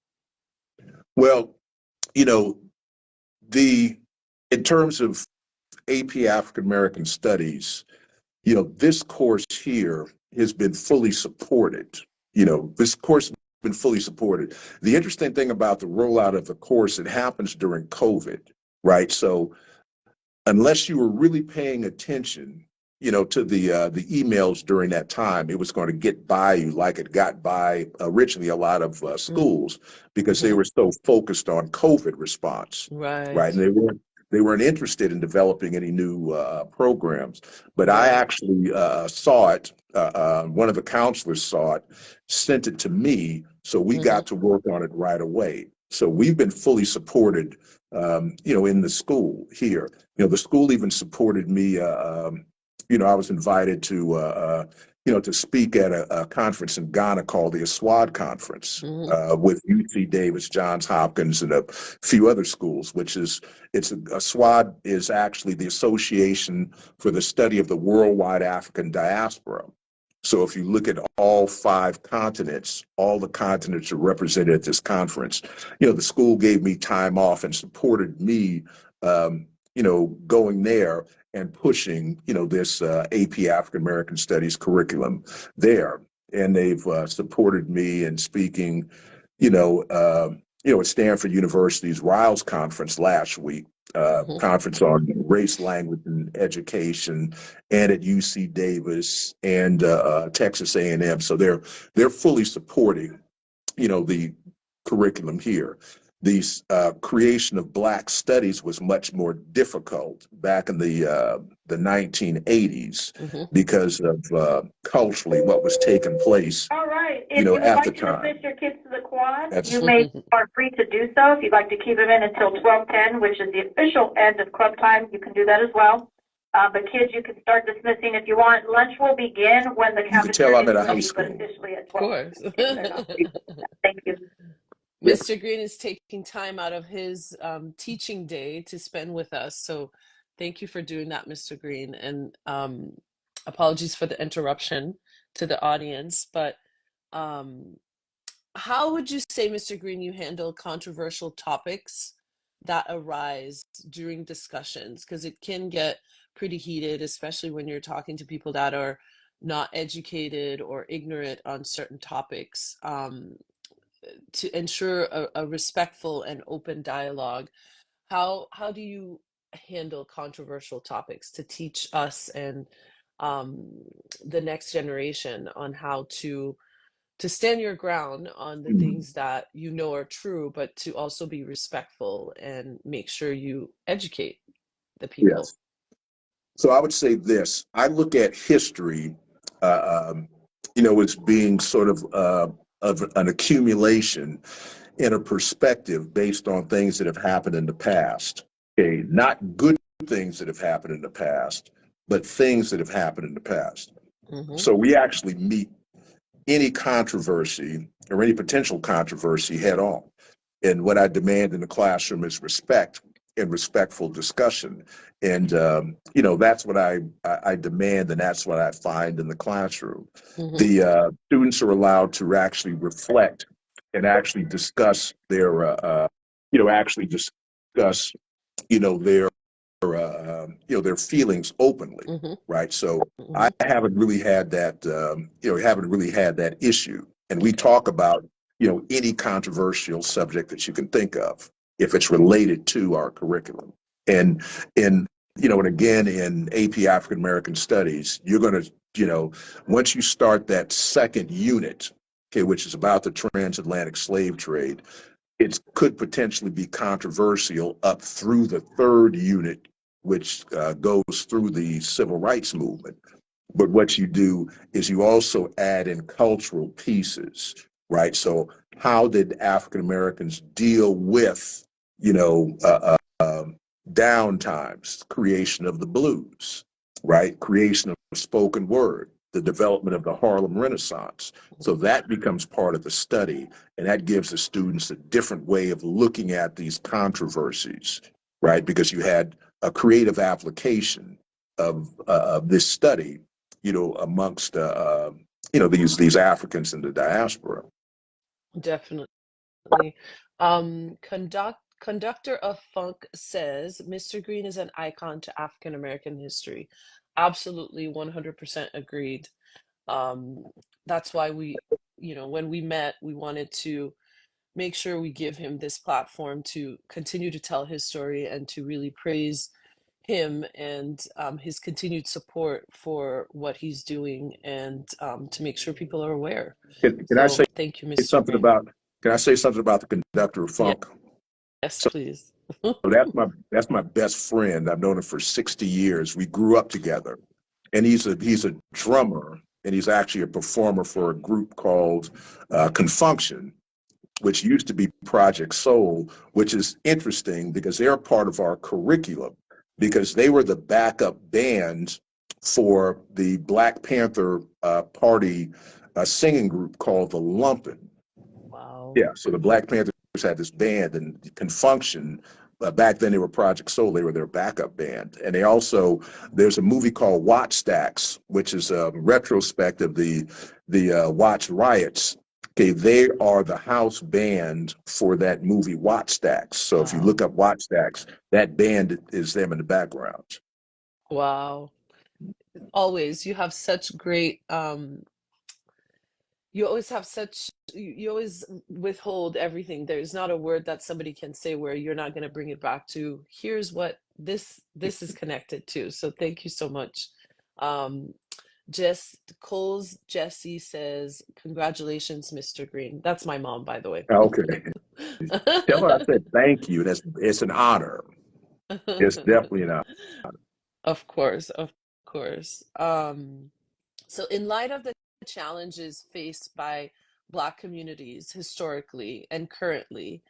Well, you know, the in terms of AP African American Studies, this course here has been fully supported. This course has been fully supported. The interesting thing about the rollout of the course, it happens during COVID, right? So unless you were really paying attention, to the emails during that time, it was going to get by you like it got by originally a lot of schools because they Mm-hmm. were so focused on COVID response, right? Right, And they weren't interested in developing any new programs. But I right. actually saw it. One of the counselors saw it, sent it to me, so we Mm-hmm. got to work on it right away. So we've been fully supported, in the school here. The school even supported me. I was invited to speak at a conference in Ghana called the ASWAD Conference Mm-hmm. with UC Davis, Johns Hopkins, and a few other schools. ASWAD is actually the Association for the Study of the Worldwide African Diaspora. So if you look at all 5 continents, all the continents are represented at this conference. The school gave me time off and supported me, going there and pushing, this AP African American Studies curriculum there. And they've supported me in speaking, at Stanford University's Riles Conference last week, Mm-hmm. conference on race, language, and education, and at UC Davis and Texas A&M. So they're fully supporting, the curriculum here. The creation of Black studies was much more difficult back in the 1980s Mm-hmm. because of culturally what was taking place, All right. If you would at the like to time. dismiss your kids to the quad, That's you may are free to do so. If you'd like to keep them in until 12:10, which is the official end of club time, you can do that as well. But kids, you can start dismissing if you want. Lunch will begin when the you can tell cafeteria I'm at is a high ready, but school. officially at Of 12. course. Thank you. Yeah. Mr. Green is taking time out of his teaching day to spend with us. So thank you for doing that, Mr. Green. And apologies for the interruption to the audience. But um, how would you say, Mr. Green, you handle controversial topics that arise during discussions? Because it can get pretty heated, especially when you're talking to people that are not educated or ignorant on certain topics. To ensure a respectful and open dialogue, how do you handle controversial topics to teach us and um, the next generation on how to stand your ground on the Mhm. things that you know are true, but to also be respectful and make sure you educate the people? Yes. So I would say this. I look at history, as being sort of an accumulation in a perspective based on things that have happened in the past. Okay, not good things that have happened in the past, but things that have happened in the past. Mm-hmm. So we actually meet any controversy or any potential controversy head on. And what I demand in the classroom is respect and respectful discussion. And, that's what I demand, and that's what I find in the classroom. Mm-hmm. The students are allowed to actually reflect and actually discuss their actually discuss, their their feelings openly, Mm-hmm. right? So Mm-hmm. I haven't really had that, haven't really had that issue. And we Okay. talk about, any controversial subject that you can think of if it's related to our curriculum. And in, and again, in AP African American Studies, you're going to, once you start that second unit, okay, which is about the transatlantic slave trade, it could potentially be controversial up through the third unit, which goes through the civil rights movement. But what you do is you also add in cultural pieces, right? So how did African Americans deal with, down times, creation of the blues, right? Creation of spoken word, the development of the Harlem Renaissance. So that becomes part of the study, and that gives the students a different way of looking at these controversies, right? Because you had a creative application of this study, amongst these Africans in the diaspora. Definitely. Conductor of Funk says Mr. Green is an icon to African American history. Absolutely, 100% agreed. Um, that's why when we met, we wanted to make sure we give him this platform to continue to tell his story and to really praise him and his continued support for what he's doing and to make sure people are aware. Can I So say thank you, Mr. something Green. about? Can I say something about the conductor of Yeah. funk? Yes, So please. that's my best friend. I've known him for 60 years. We grew up together, and he's a drummer, and he's actually a performer for a group called Confunction, which used to be Project Soul, which is interesting because they're part of our curriculum because they were the backup band for the Black Panther Party singing group called the Lumpin'. Wow. Yeah, so the Black Panthers had this band and Confunction. Back then they were Project Soul. They were their backup band. And there's a movie called Watch Stacks, which is a retrospect of the Watch riots. Okay, they are the house band for that movie Watch Stacks. So if you Wow. look up Watch Stacks, that band is them in the background. Wow. Always, you have such great you always have such you always withhold everything. There's not a word that somebody can say where you're not going to bring it back to here's what this is connected to. So thank you so much. Um Cole's Jesse says, congratulations, Mr. Green. That's my mom, by the way. Okay. Tell her I said thank you. It's an honor. It's definitely an honor. Of course, of course. So in light of the challenges faced by Black communities historically and currently,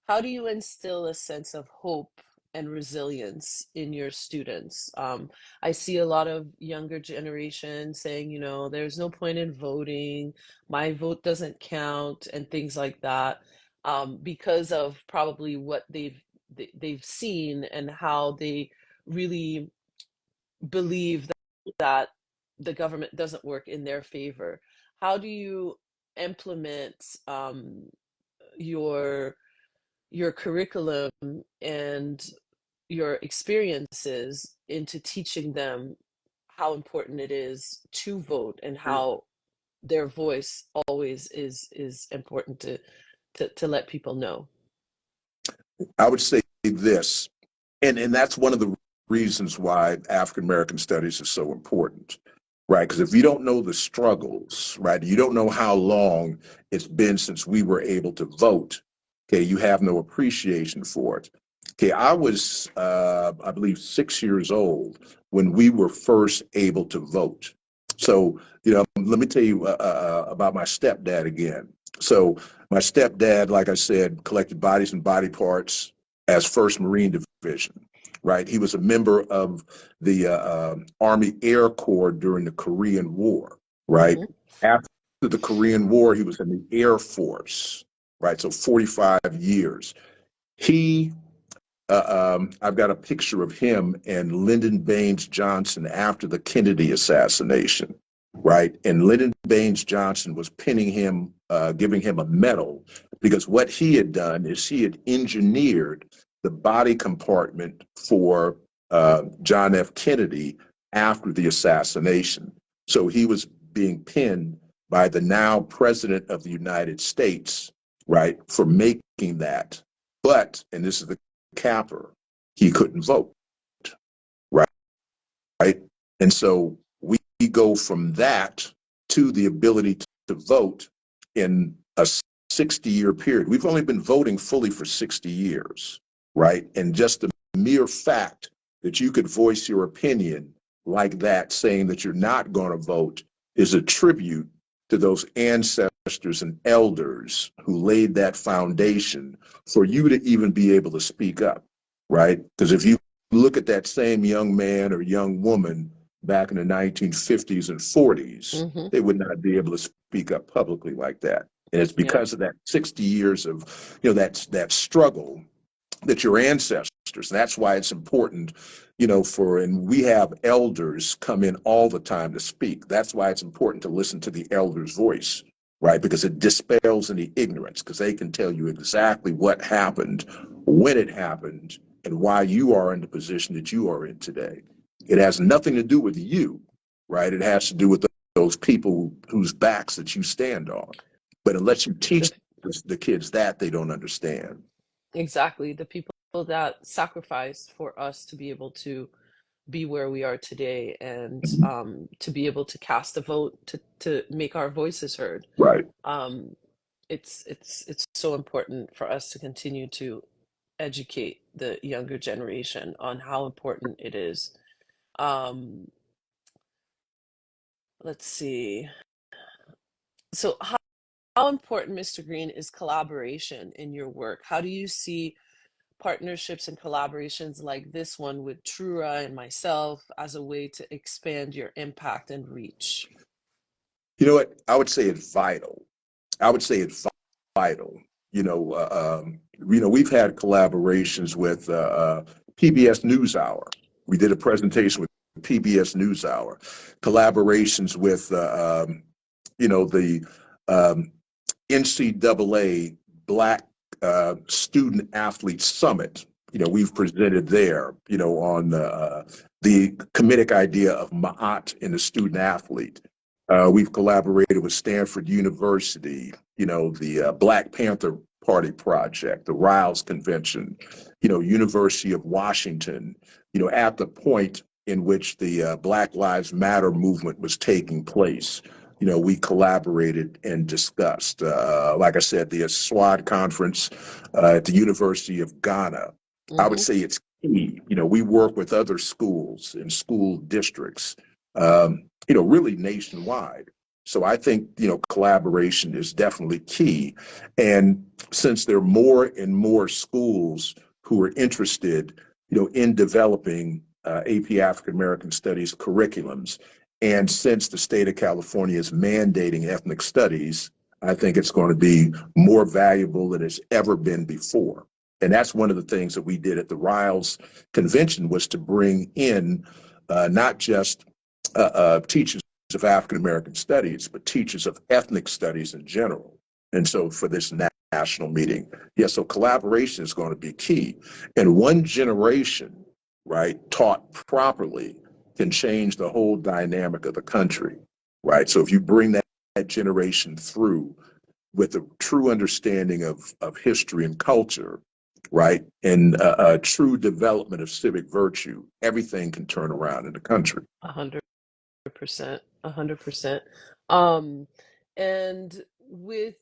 how do you instill a sense of hope and resilience in your students? I see a lot of younger generation saying, there's no point in voting, my vote doesn't count, and things like that, because of probably what they've seen and how they really believe that the government doesn't work in their favor. How do you implement your curriculum and your experiences into teaching them how important it is to vote and how their voice always is important to let people know? I would say this, and that's one of the reasons why African American studies is so important, right? Because if you don't know the struggles, right, you don't know how long it's been since we were able to vote, okay, you have no appreciation for it. Okay, I was, I believe, 6 years old when we were first able to vote. So, let me tell you about my stepdad again. So, my stepdad, like I said, collected bodies and body parts as 1st Marine Division, right? He was a member of the Army Air Corps during the Korean War, right? Mm-hmm. After the Korean War, he was in the Air Force, right? So 45 years. I've got a picture of him and Lyndon Baines Johnson after the Kennedy assassination. right? And Lyndon Baines Johnson was pinning him, giving him a medal, because what he had done is he had engineered the body compartment for John F. Kennedy after the assassination. So he was being pinned by the now President of the United States, right, for making that. But, and this is the capper, he couldn't vote, right? Right? And so we go from that to the ability to vote in a 60-year period. We've only been voting fully for 60 years, right? And just the mere fact that you could voice your opinion like that, saying that you're not going to vote, is a tribute to those ancestors and elders who laid that foundation for you to even be able to speak up, right? Because if you look at that same young man or young woman back in the 1950s and 40s, they would not be able to speak up publicly like that. And it's because of that 60 years of, that struggle that your ancestors, that's why it's important, and we have elders come in all the time to speak. That's why it's important to listen to the elder's voice, right? Because it dispels any ignorance, because they can tell you exactly what happened, when it happened, and why you are in the position that you are in today. It has nothing to do with you, right? It has to do with those people whose backs that you stand on. But unless you teach the kids that, they don't understand. Exactly. The people that sacrificed for us to be able to be where we are today, and to be able to cast a vote, to make our voices heard. Right. It's so important for us to continue to educate the younger generation on how important it is. Let's see. So how important, Mr. Green, is collaboration in your work? How do you see partnerships and collaborations like this one with Trura and myself as a way to expand your impact and reach? You know what? I would say it's vital. I would say it's vital. We've had collaborations with PBS NewsHour. We did a presentation with PBS NewsHour. Collaborations with, the NCAA Black Student Athlete Summit. We've presented there, on the Comedic idea of Ma'at in the student athlete. We've collaborated with Stanford University, the Black Panther Party Project, the Riles Convention, University of Washington, at the point in which the Black Lives Matter movement was taking place. We collaborated and discussed. Like I said, the SWAD conference at the University of Ghana. I would say it's key. We work with other schools and school districts, really nationwide. So I think, collaboration is definitely key. And since there are more and more schools who are interested, in developing AP African American Studies curriculums, and since the state of California is mandating ethnic studies, I think it's going to be more valuable than it's ever been before. And that's one of the things that we did at the Riles Convention, was to bring in not just teachers of African American studies, but teachers of ethnic studies in general. And so for this national meeting, so collaboration is going to be key. And one generation, right, taught properly, can change the whole dynamic of the country, right? So if you bring that generation through with a true understanding of history and culture, right, and a true development of civic virtue, everything can turn around in the country. 100%, 100%. And with,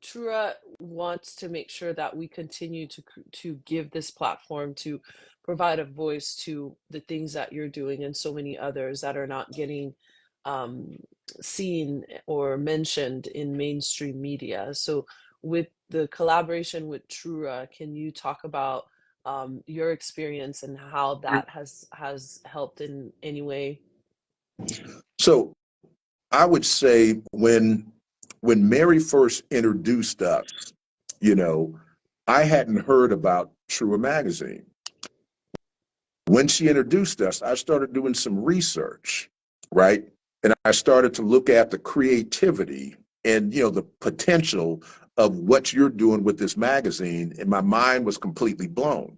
Trura wants to make sure that we continue to give this platform, to provide a voice to the things that you're doing and so many others that are not getting seen or mentioned in mainstream media. So with the collaboration with Trura, can you talk about your experience and how that has helped in any way? So I would say when Mary first introduced us, I hadn't heard about Trua magazine. When she introduced us, I started doing some research, right? And I started to look at the creativity and, the potential of what you're doing with this magazine, and my mind was completely blown,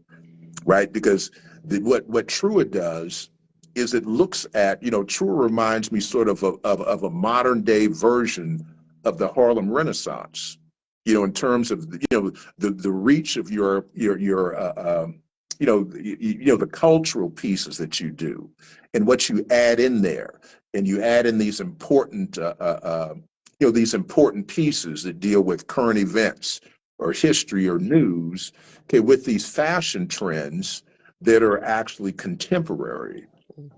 right? Because what Trua does is it looks at, Trua reminds me sort of a modern day version of the Harlem Renaissance, in terms of, the reach of the cultural pieces that you do and what you add in there. And you add in these important, these important pieces that deal with current events or history or news, okay, with these fashion trends that are actually contemporary,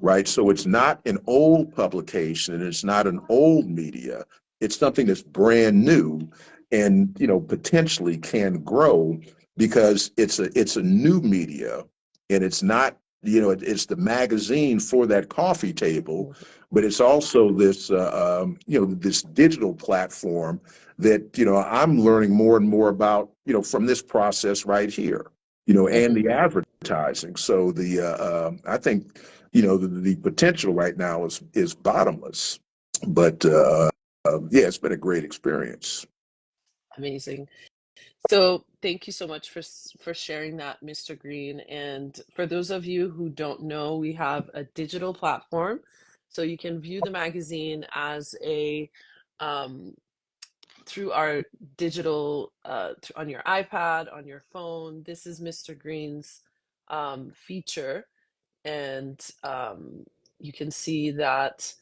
right? So it's not an old publication and it's not an old media. It's something that's brand new and, potentially can grow because it's a new media, and it's not, it's the magazine for that coffee table, but it's also this, this digital platform that, I'm learning more and more about, from this process right here, and the advertising. So I think, the potential right now is bottomless, but yeah, it's been a great experience. Amazing. So thank you so much for sharing that, Mr. Green. And for those of you who don't know, we have a digital platform, so you can view the magazine as a through our digital on your iPad, on your phone. This is Mr. Green's feature, and you can see that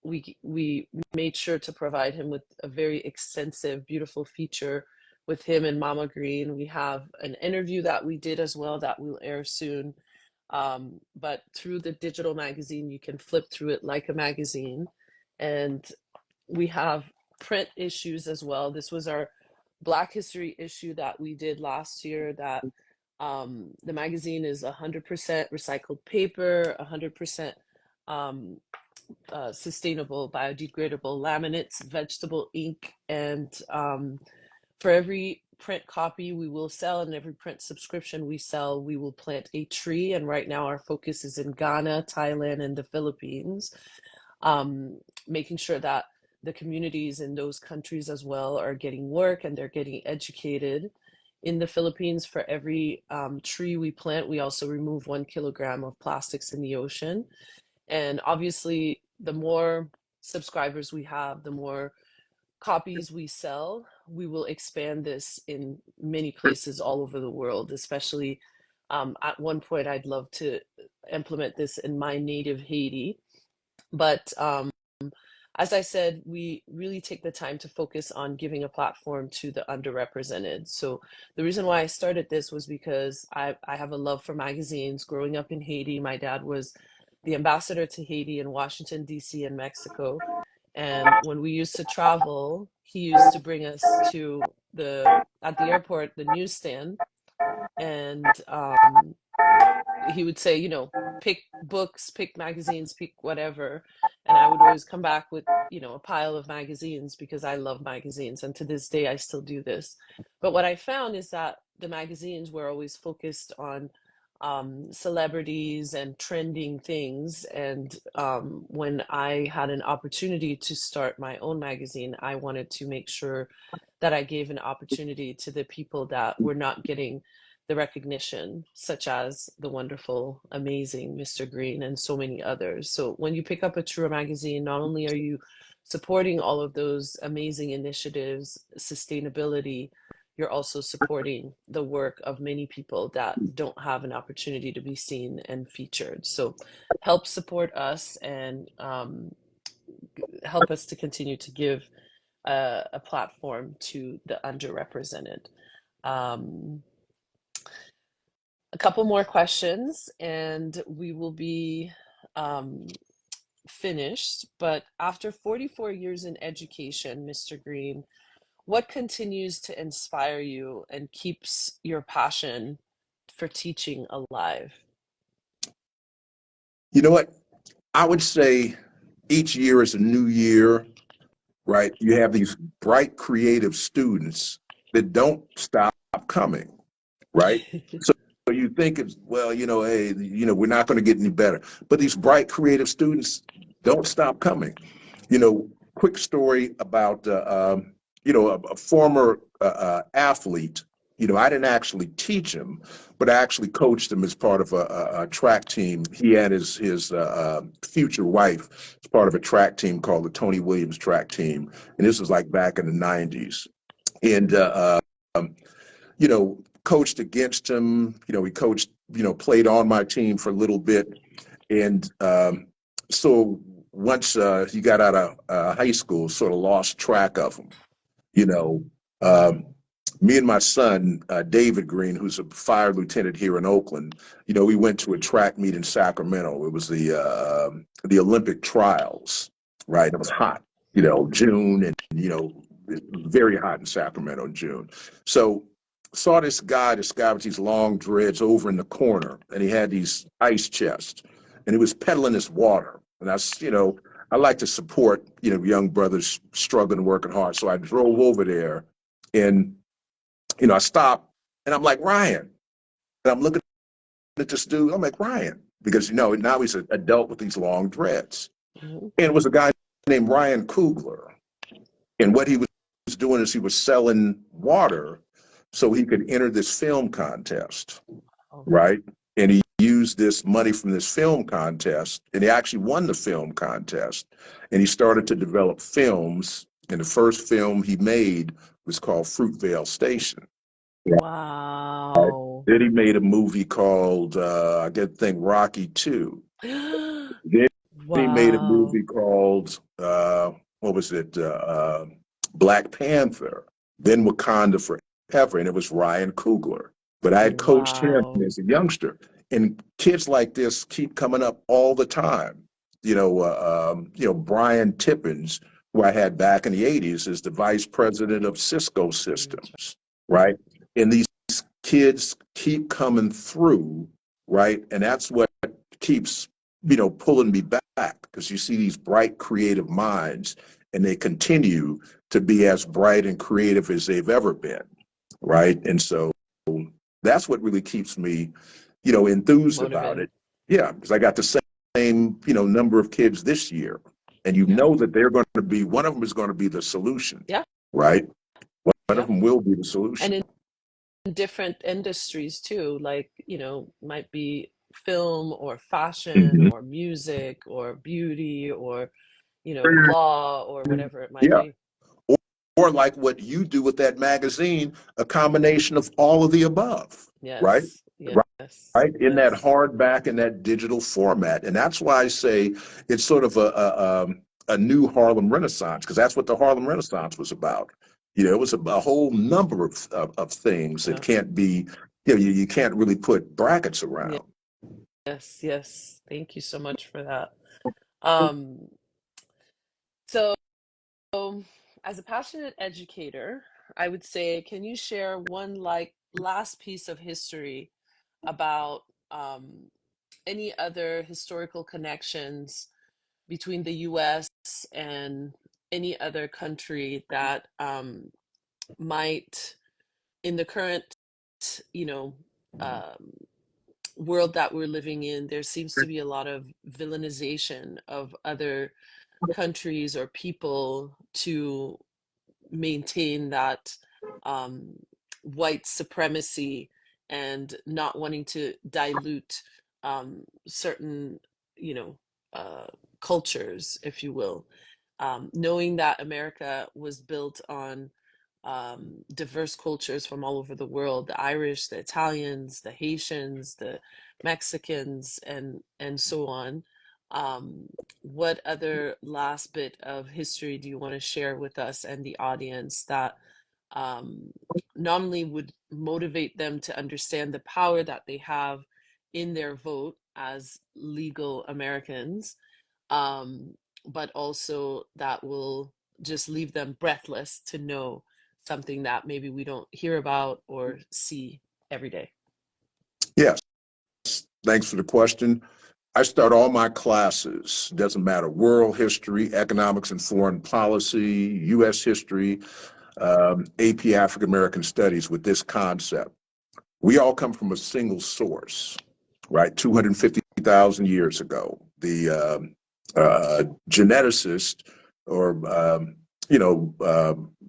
we made sure to provide him with a very extensive, beautiful feature with him and Mama Green. We have an interview that we did as well that will air soon. But through the digital magazine, you can flip through it like a magazine. And we have print issues as well. This was our Black History issue that we did last year, that the magazine is 100% recycled paper, 100% sustainable, biodegradable laminates, vegetable ink, and for every print copy we will sell and every print subscription we sell, we will plant a tree. And right now our focus is in Ghana, Thailand, and the Philippines, making sure that the communities in those countries as well are getting work and they're getting educated. In the Philippines, for every tree we plant, we also remove 1 kilogram of plastics in the ocean. And obviously, the more subscribers we have, the more copies we sell, we will expand this in many places all over the world, especially at one point, I'd love to implement this in my native Haiti. But as I said, we really take the time to focus on giving a platform to the underrepresented. So the reason why I started this was because I have a love for magazines. Growing up in Haiti, my dad was the ambassador to Haiti in Washington, D.C. and Mexico. And when we used to travel, he used to bring us to at the airport, the newsstand. And he would say, pick books, pick magazines, pick whatever. And I would always come back with, a pile of magazines because I love magazines. And to this day, I still do this. But what I found is that the magazines were always focused on celebrities and trending things. And when I had an opportunity to start my own magazine, I wanted to make sure that I gave an opportunity to the people that were not getting the recognition, such as the wonderful, amazing Mr. Green and so many others. So when you pick up a Trua magazine, not only are you supporting all of those amazing initiatives, sustainability, you're also supporting the work of many people that don't have an opportunity to be seen and featured. So help support us and help us to continue to give a platform to the underrepresented. A couple more questions and we will be finished. But after 44 years in education, Mr. Green, what continues to inspire you and keeps your passion for teaching alive? You know what? I would say each year is a new year, right? You have these bright, creative students that don't stop coming, right? So you think it's, well, hey, we're not going to get any better. But these bright, creative students, don't stop coming. Quick story about, a former athlete. I didn't actually teach him, but I actually coached him as part of a track team. He and his future wife as part of a track team called the Tony Williams track team. And this was like back in the 90s. And, coached against him. He coached, played on my team for a little bit. And so once he got out of high school, sort of lost track of him. Me and my son, David Green, who's a fire lieutenant here in Oakland, we went to a track meet in Sacramento. It was the Olympic trials, right? It was hot, June, and, very hot in Sacramento in June. So saw this guy with these long dreads over in the corner, and he had these ice chests, and he was peddling this water. And I like to support, young brothers struggling and working hard. So I drove over there, and, I stopped, and I'm like, Ryan. And I'm looking at this dude. I'm like, Ryan, because, now he's an adult with these long dreads. Mhm. And it was a guy named Ryan Coogler. And what he was doing is he was selling water so he could enter this film contest, right? And he used this money from this film contest, and he actually won the film contest. And he started to develop films, and the first film he made was called Fruitvale Station. Wow. Then he made a movie called, I think, Rocky II. Then he made a movie called, what was it, Black Panther. Then Wakanda Forever, and it was Ryan Coogler. But I had coached him as a youngster. And kids like this keep coming up all the time. Brian Tippins, who I had back in the 80s, is the vice president of Cisco Systems, right? And these kids keep coming through, right? And that's what keeps, pulling me back, because you see these bright, creative minds, and they continue to be as bright and creative as they've ever been, right? And so that's what really keeps me, enthused about it. Yeah, because I got the same, number of kids this year, and know that they're going to be, one of them is going to be the solution. Yeah. Right? One of them will be the solution. And in different industries too, like, might be film or fashion or music or beauty or, law or whatever it might be. Or like what you do with that magazine, a combination of all of the above. Yes. Right? Yes. Right? In Yes. that hardback and that digital format. And that's why I say it's sort of a new Harlem Renaissance, because that's what the Harlem Renaissance was about. It was a whole number of things that can't be, you can't really put brackets around. Yes, yes. Thank you so much for that. So as a passionate educator, I would say, can you share one last piece of history about any other historical connections between the US and any other country that might, in the current, world that we're living in, there seems to be a lot of villainization of other countries or people to maintain that white supremacy and not wanting to dilute certain, cultures, if you will. Knowing that America was built on diverse cultures from all over the world, the Irish, the Italians, the Haitians, the Mexicans, and so on. What other last bit of history do you want to share with us and the audience that not only would motivate them to understand the power that they have in their vote as legal Americans, but also that will just leave them breathless to know something that maybe we don't hear about or see every day? Yes. Thanks for the question. I start all my classes, doesn't matter, world history, economics and foreign policy, U.S. history, AP African American Studies, with this concept. We all come from a single source, right? 250,000 years ago. The geneticist or,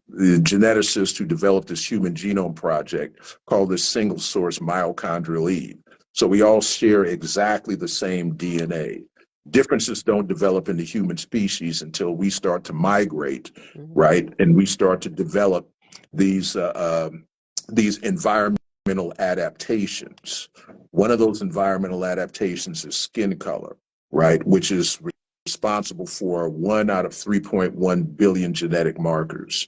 the geneticist who developed this Human Genome Project called this single source mitochondrial Eve. So we all share exactly the same DNA. Differences don't develop in the human species until we start to migrate, right? And we start to develop these environmental adaptations. One of those environmental adaptations is skin color, right? Which is responsible for 1 out of 3.1 billion genetic markers.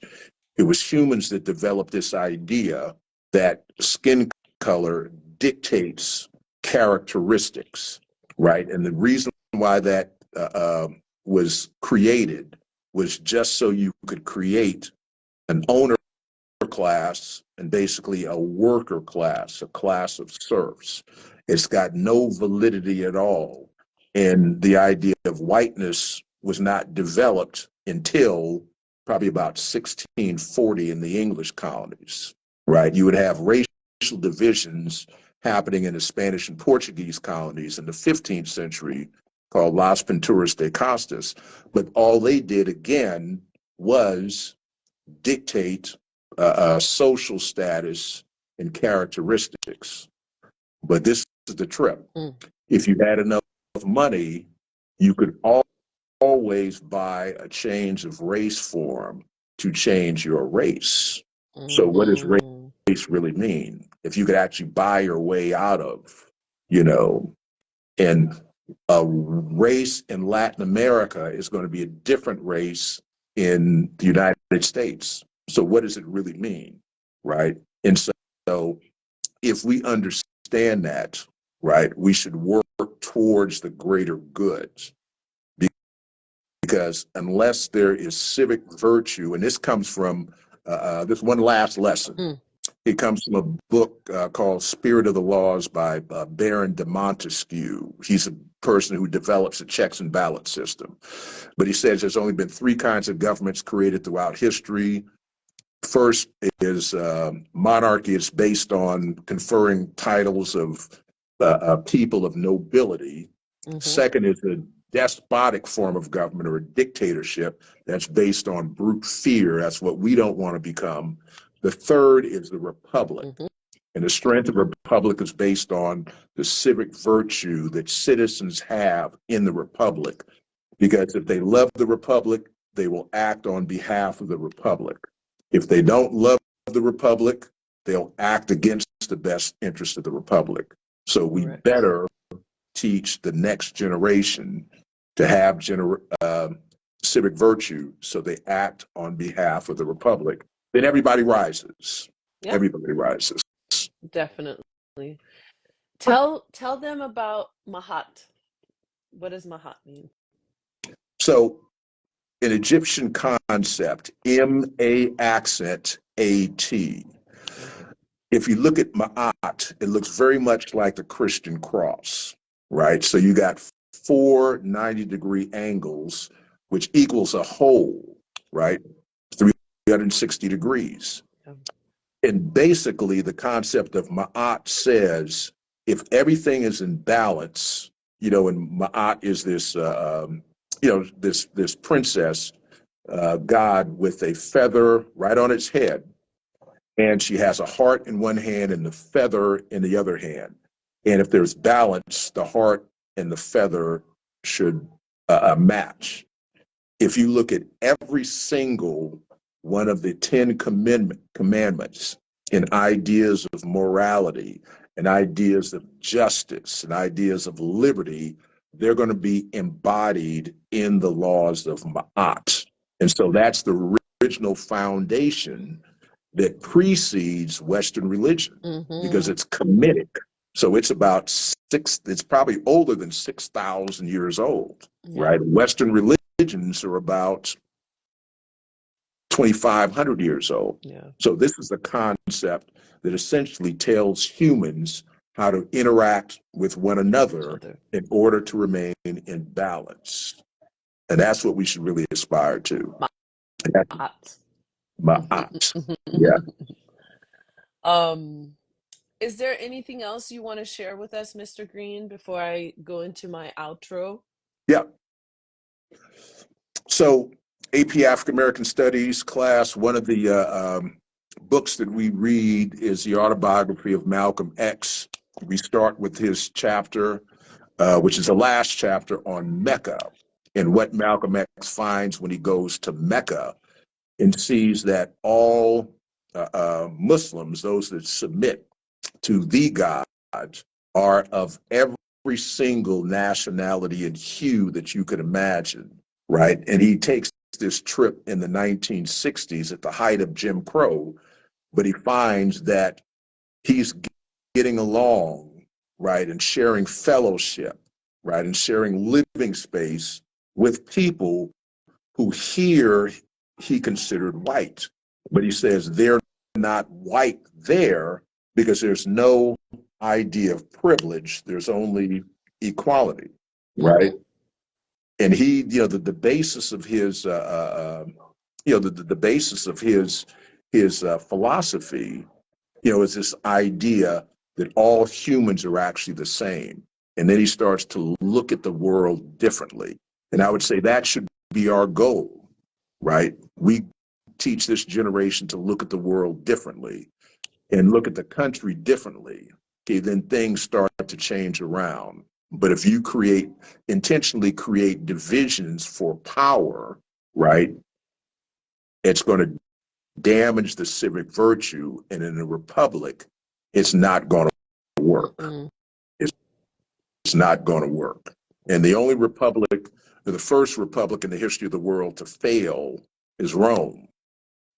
It was humans that developed this idea that skin color dictates characteristics, right? And the reason why that was created was just so you could create an owner class and basically a worker class, a class of serfs. It's got no validity at all. And the idea of whiteness was not developed until probably about 1640 in the English colonies, right? You would have racial divisions happening in the Spanish and Portuguese colonies in the 15th century called Las Pinturas de Costas. But all they did again was dictate social status and characteristics. But this is the trip. If you had enough money, you could always buy a change of race form to change your race. So what does race really mean? If you could actually buy your way out of, and a race in Latin America is going to be a different race in the United States. So what does it really mean, right? And so if we understand that, right, we should work towards the greater good. Because unless there is civic virtue, and this comes from this one last lesson. It comes from a book called Spirit of the Laws by Baron de Montesquieu. He's a person who develops a checks and balance system. But he says there's only been 3 kinds of governments created throughout history. First is monarchy. It's based on conferring titles of people of nobility. Second is a despotic form of government or a dictatorship that's based on brute fear. That's what we don't want to become. The third is the republic. And the strength of a republic is based on the civic virtue that citizens have in the republic. Because if they love the republic, they will act on behalf of the republic. If they don't love the republic, they'll act against the best interest of the republic. So we better teach the next generation to have civic virtue so they act on behalf of the republic. Then everybody rises. Yep. Everybody rises. Definitely. Tell them about Mahat. What does Mahat mean? So an Egyptian concept, M-A accent A-T. If you look at Ma'at, it looks very much like the Christian cross, right? So you got 4 90-degree angles, which equals a whole, right? 360 degrees. And basically the concept of Ma'at says, if everything is in balance, and Ma'at is this, this princess, god with a feather right on its head. And she has a heart in one hand and the feather in the other hand. And if there's balance, the heart and the feather should match. If you look at every single one of the 10 commandments and ideas of morality and ideas of justice and ideas of liberty, they're going to be embodied in the laws of Ma'at. And so that's the original foundation that precedes Western religion because it's Kemetic. So it's it's probably older than 6,000 years old, right? Western religions are about 2,500 years old. So this is the concept that essentially tells humans how to interact with one another in order to remain in balance. And that's what we should really aspire to. Ma'at. Yeah. Is there anything else you want to share with us, Mr. Green, before I go into my outro? Yeah. So AP African American Studies class, one of the books that we read is the autobiography of Malcolm X. We start with his chapter, which is the last chapter on Mecca, and what Malcolm X finds when he goes to Mecca and sees that all Muslims, those that submit to the God, are of every single nationality and hue that you could imagine, right? And he takes this trip in the 1960s at the height of Jim Crow, but he finds that he's getting along, right, and sharing fellowship, right, and sharing living space with people who here he considered white. But he says they're not white there because there's no idea of privilege. There's only equality, right? And he, the basis of his, the basis of his philosophy, is this idea that all humans are actually the same. And then he starts to look at the world differently. And I would say that should be our goal, right? We teach this generation to look at the world differently and look at the country differently. Okay, then things start to change around. But if you intentionally create divisions for power, right, it's going to damage the civic virtue. And in a republic, it's not going to work. It's not going to work. And the only republic, or the first republic in the history of the world to fail is Rome.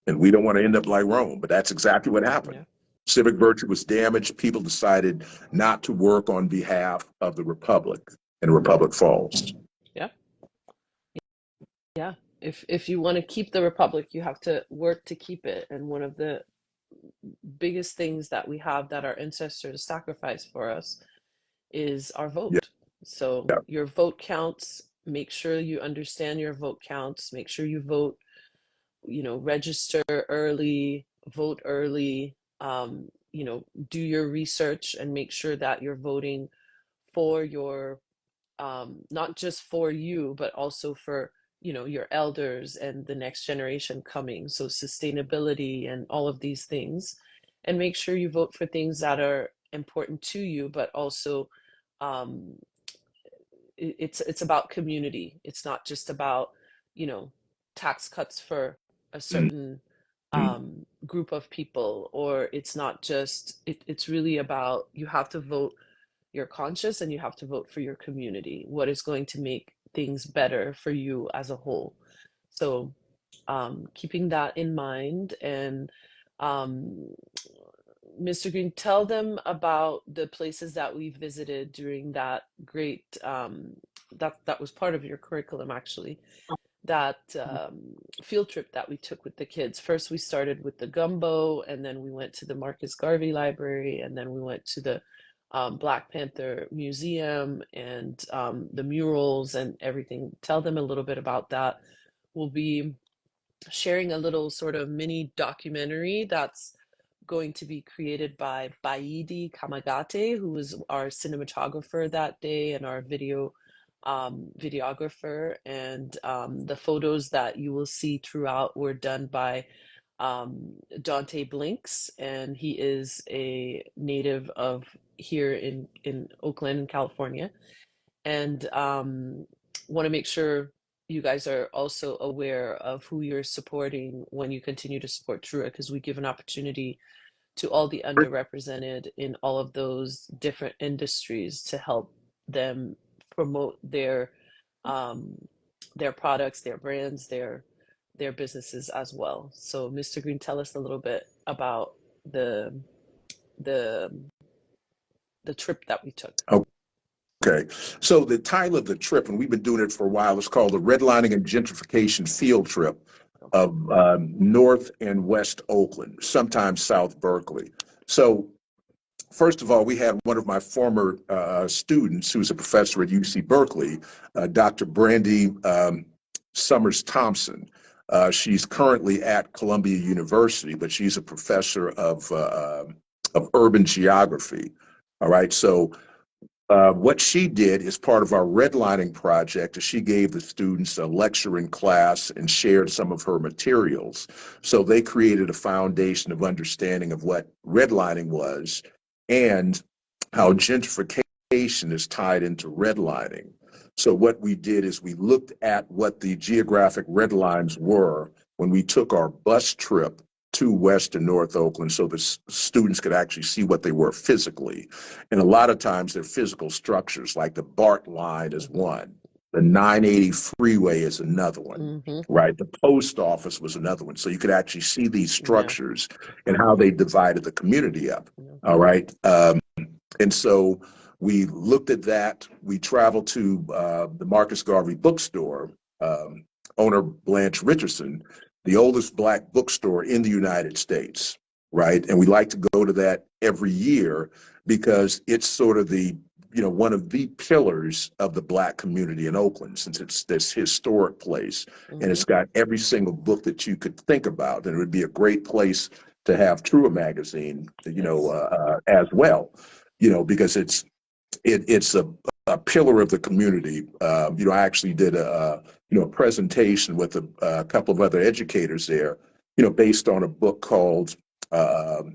And we don't want to end up like Rome, but that's exactly what happened. Yeah. Civic virtue was damaged. People decided not to work on behalf of the republic, and the republic falls. Yeah. Yeah. If you want to keep the republic, you have to work to keep it. And one of the biggest things that we have that our ancestors sacrificed for us is our vote. Yeah. So your vote counts. Make sure you understand your vote counts. Make sure you vote, register early, vote early, do your research and make sure that you're voting for your, not just for you, but also for, your elders and the next generation coming. So sustainability and all of these things, and make sure you vote for things that are important to you, but also, it's about community. It's not just about, tax cuts for a certain group of people, or it's not just, it's really about, you have to vote your conscience and you have to vote for your community. What is going to make things better for you as a whole? So keeping that in mind. And Mr. Green, tell them about the places that we visited during that great, that was part of your curriculum, actually, that field trip that we took with the kids. First, we started with the gumbo, and then we went to the Marcus Garvey Library, and then we went to the Black Panther Museum and the murals and everything. Tell them a little bit about that. We'll be sharing a little sort of mini documentary that's going to be created by Baidi Kamagate, who was our cinematographer that day and our videographer. And the photos that you will see throughout were done by Dante Blinks, and he is a native of here in Oakland, California. And want to make sure you guys are also aware of who you're supporting when you continue to support Trua, because we give an opportunity to all the underrepresented in all of those different industries to help them promote their products, their brands, their businesses as well. So Mr. Green, tell us a little bit about the trip that we took. Okay, so the title of the trip, and we've been doing it for a while, is called the Redlining and Gentrification Field Trip of North and West Oakland, sometimes South Berkeley. So first of all, we had one of my former students who's a professor at UC Berkeley, Dr. Brandy Summers Thompson. She's currently at Columbia University, but she's a professor of urban geography. All right, so What she did as part of our redlining project is she gave the students a lecture in class and shared some of her materials. So they created a foundation of understanding of what redlining was and how gentrification is tied into redlining. So what we did is we looked at what the geographic red lines were when we took our bus trip to West and North Oakland so the students could actually see what they were physically. And a lot of times they're physical structures, like the BART line is one, the 980 freeway is another one, right? The post office was another one. So you could actually see these structures and how they divided the community up, all right? And so we looked at that. We traveled to the Marcus Garvey bookstore, owner Blanche Richardson, the oldest Black bookstore in the United States, right? And we like to go to that every year because it's sort of the, one of the pillars of the Black community in Oakland, since it's this historic place and it's got every single book that you could think about. And it would be a great place to have Trua magazine, as well, because it's a pillar of the community. I actually did a presentation with a couple of other educators there, based on a book called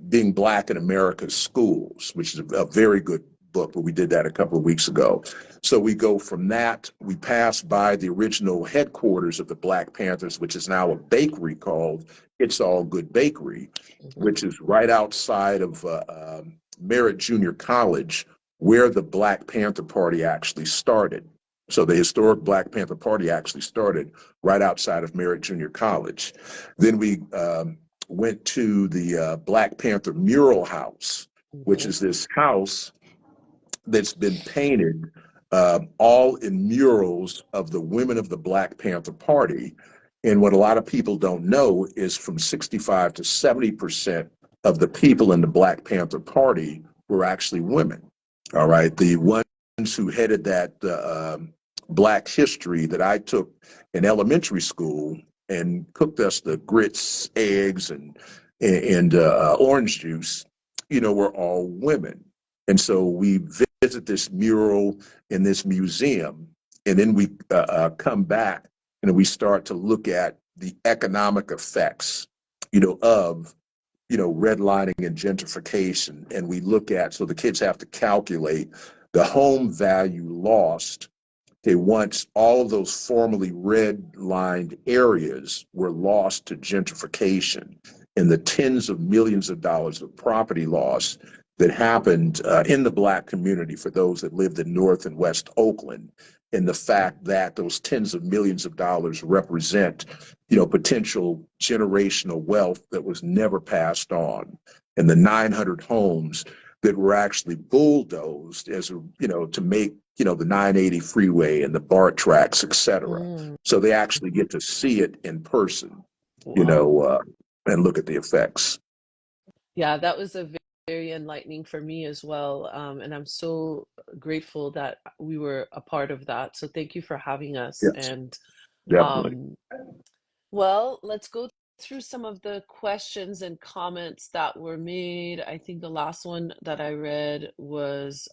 Being Black in America's Schools, which is a very good book, but we did that a couple of weeks ago. So we go from that, we pass by the original headquarters of the Black Panthers, which is now a bakery called It's All Good Bakery, which is right outside of Merritt Junior College, where the Black Panther Party actually started. So the historic Black Panther Party actually started right outside of Merritt Junior College. Then we went to the Black Panther Mural House, which is this house that's been painted all in murals of the women of the Black Panther Party. And what a lot of people don't know is from 65 to 70% of the people in the Black Panther Party were actually women. All right. The ones who headed that Black history that I took in elementary school and cooked us the grits, eggs, and orange juice, were all women. And so we visit this mural in this museum, and then we come back and we start to look at the economic effects, of redlining and gentrification. And we look at, so the kids have to calculate the home value lost. Okay, once all of those formerly red-lined areas were lost to gentrification, and the tens of millions of dollars of property loss that happened in the Black community for those that lived in North and West Oakland, and the fact that those tens of millions of dollars represent, potential generational wealth that was never passed on, and the 900 homes that were actually bulldozed as to make the 980 freeway and the BART tracks, et cetera. So they actually get to see it in person, and look at the effects. Yeah, that was a very enlightening for me as well. And I'm so grateful that we were a part of that. So thank you for having us. Yes, And definitely. well, let's go through some of the questions and comments that were made. I think the last one that I read was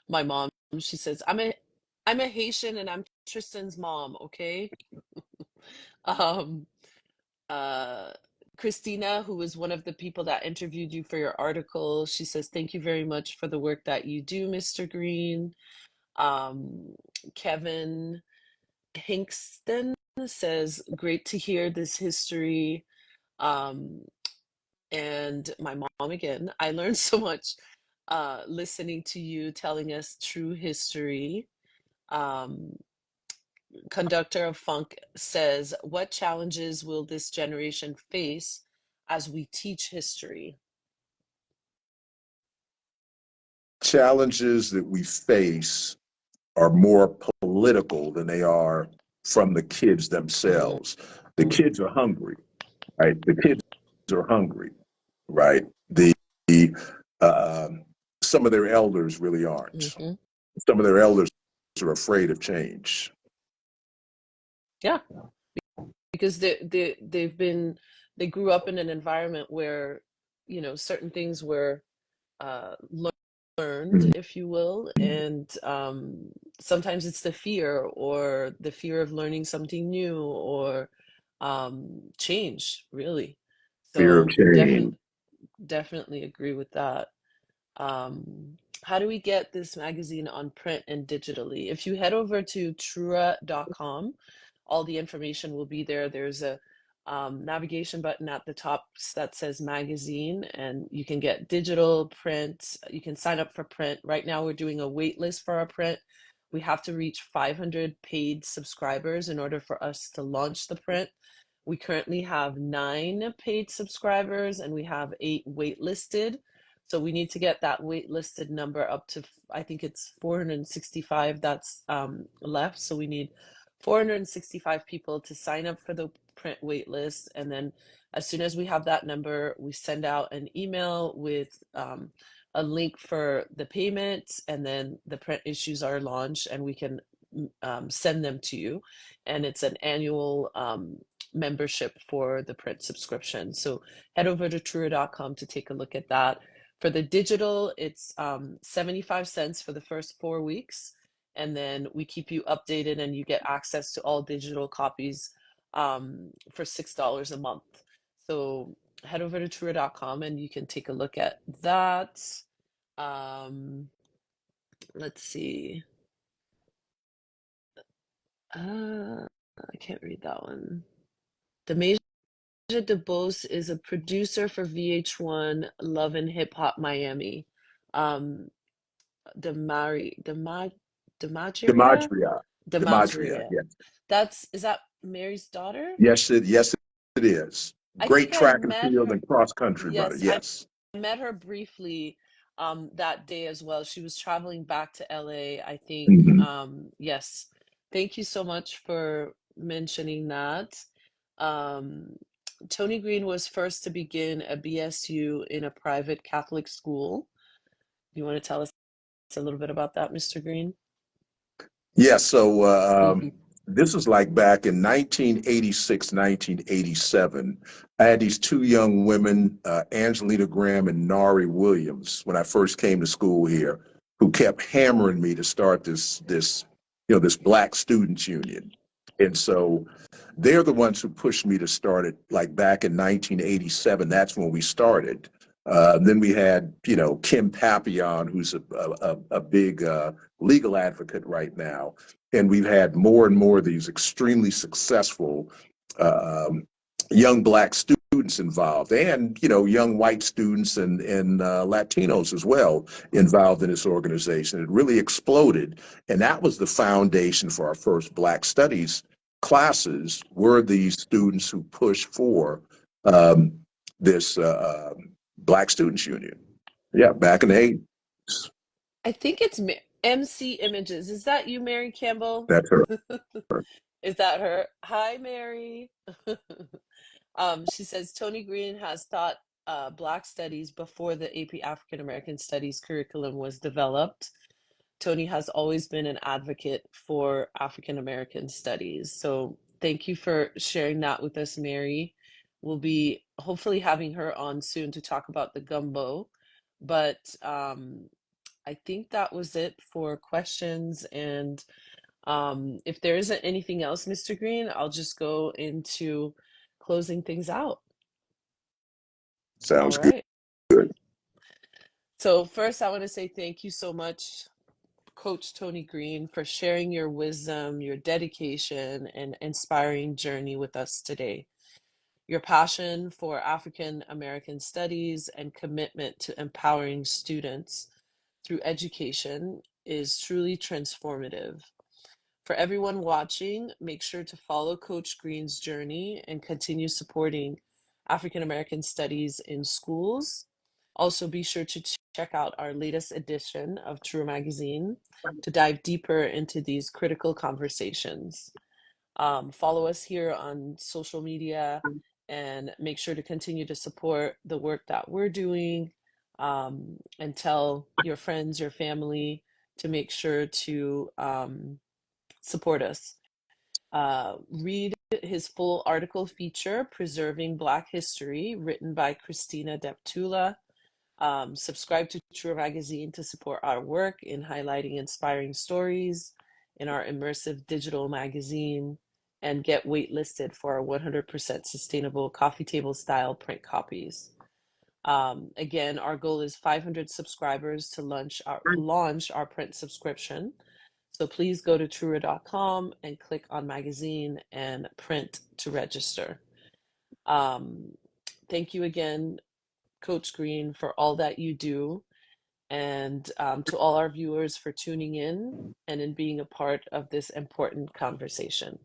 my mom. She says, I'm a Haitian and I'm Tristan's mom, okay? Um, Christina, who was one of the people that interviewed you for your article, she says, thank you very much for the work that you do, Mr. Green. Kevin Hinkston says, great to hear this history. And my mom again, I learned so much listening to you telling us true history. Conductor of Funk says, what challenges will this generation face as we teach history? Challenges that we face are more political than they are from the kids themselves. The kids are hungry, right? The kids are hungry, right? Some of their elders really aren't. Some of their elders are afraid of change. Yeah, because they grew up in an environment where certain things were learned, if you will, and sometimes it's the fear of learning something new or change, really. Fear of So change. definitely agree with that. How do we get this magazine on print and digitally? If you head over to trua.com, all the information will be there. There's a navigation button at the top that says magazine, and you can get digital, print. You can sign up for print. Right now, we're doing a wait list for our print. We have to reach 500 paid subscribers in order for us to launch the print. We currently have 9 paid subscribers and we have 8 waitlisted. So we need to get that waitlisted number up to, I think it's 465 that's left. So we need 465 people to sign up for the print waitlist. And then as soon as we have that number, we send out an email with a link for the payment, and then the print issues are launched and we can send them to you. And it's an annual membership for the print subscription. So head over to trua.com to take a look at that. For the digital, it's 75 cents for the first 4 weeks. And then we keep you updated and you get access to all digital copies for $6 a month. So head over to trua.com and you can take a look at that. Let's see. I can't read that one. Demeja DeBose is a producer for VH1 Love and Hip Hop Miami. DiMaggio? Demadria. Demadria. DiMaggio. Yes. Is that Mary's daughter? Yes, it is. I Great think I track and met field her. and cross country runner. Yes, I Yes. met her briefly that day as well. She was traveling back to LA, I think. Mhm. Yes. Thank you so much for mentioning that. Um, Tony Green was first to begin a BSU in a private Catholic school. You want to tell us a little bit about that, Mr. Green? Yeah, so Hmm. this is like back in 1986, 1987. I had these 2 young women, Angelina Graham and Nari Williams, when I first came to school here, who kept hammering me to start this Black Students Union. And so they're the ones who pushed me to start it, like back in 1987. That's when we started. Then we had, Kim Papillon, who's a big legal advocate right now. And we've had more and more of these extremely successful young Black students involved, and young white students and Latinos as well involved in this organization. It really exploded, and that was the foundation for our first Black Studies classes. Were these students who pushed for this Black Students Union? Yeah, back in the 80s. I think it's MC Images. Is that you, Mary Campbell? That's her. Is that her? Hi, Mary. She says Tony Green has taught Black Studies before the AP African American Studies curriculum was developed. Tony has always been an advocate for African American studies. So thank you for sharing that with us, Mary. We'll be hopefully having her on soon to talk about the gumbo. But I think that was it for questions. And if there isn't anything else, Mr. Green, I'll just go into closing things out. All Sounds good. right. So first, I want to say thank you so much, Coach Tony Green, for sharing your wisdom, your dedication, and inspiring journey with us today. Your passion for African American studies and commitment to empowering students through education is truly transformative. For everyone watching, make sure to follow Coach Green's journey and continue supporting African American studies in schools. Also, be sure to check out our latest edition of True Magazine to dive deeper into these critical conversations. Follow us here on social media and make sure to continue to support the work that we're doing, and tell your friends, your family to make sure to support us. Read his full article feature, Preserving Black History, written by Christina Deptula. Subscribe to Truer Magazine to support our work in highlighting inspiring stories in our immersive digital magazine, and get waitlisted for our 100% sustainable coffee table style print copies. Again, our goal is 500 subscribers to launch our print subscription. So please go to truer.com and click on magazine and print to register. Thank you again, Coach Green, for all that you do, and to all our viewers for tuning in and in being a part of this important conversation.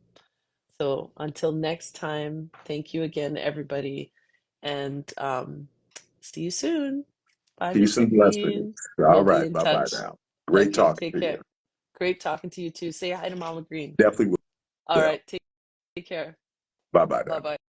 So until next time, thank you again, everybody, and see you soon. Bye, Peace Mr. and blessings. Green. All We'll be right. in Bye-bye touch. now. Great Okay, talking take to you. care. Great talking to you too. Say hi to Mama Green. Definitely All will. right, take care. Bye-bye now. Bye-bye.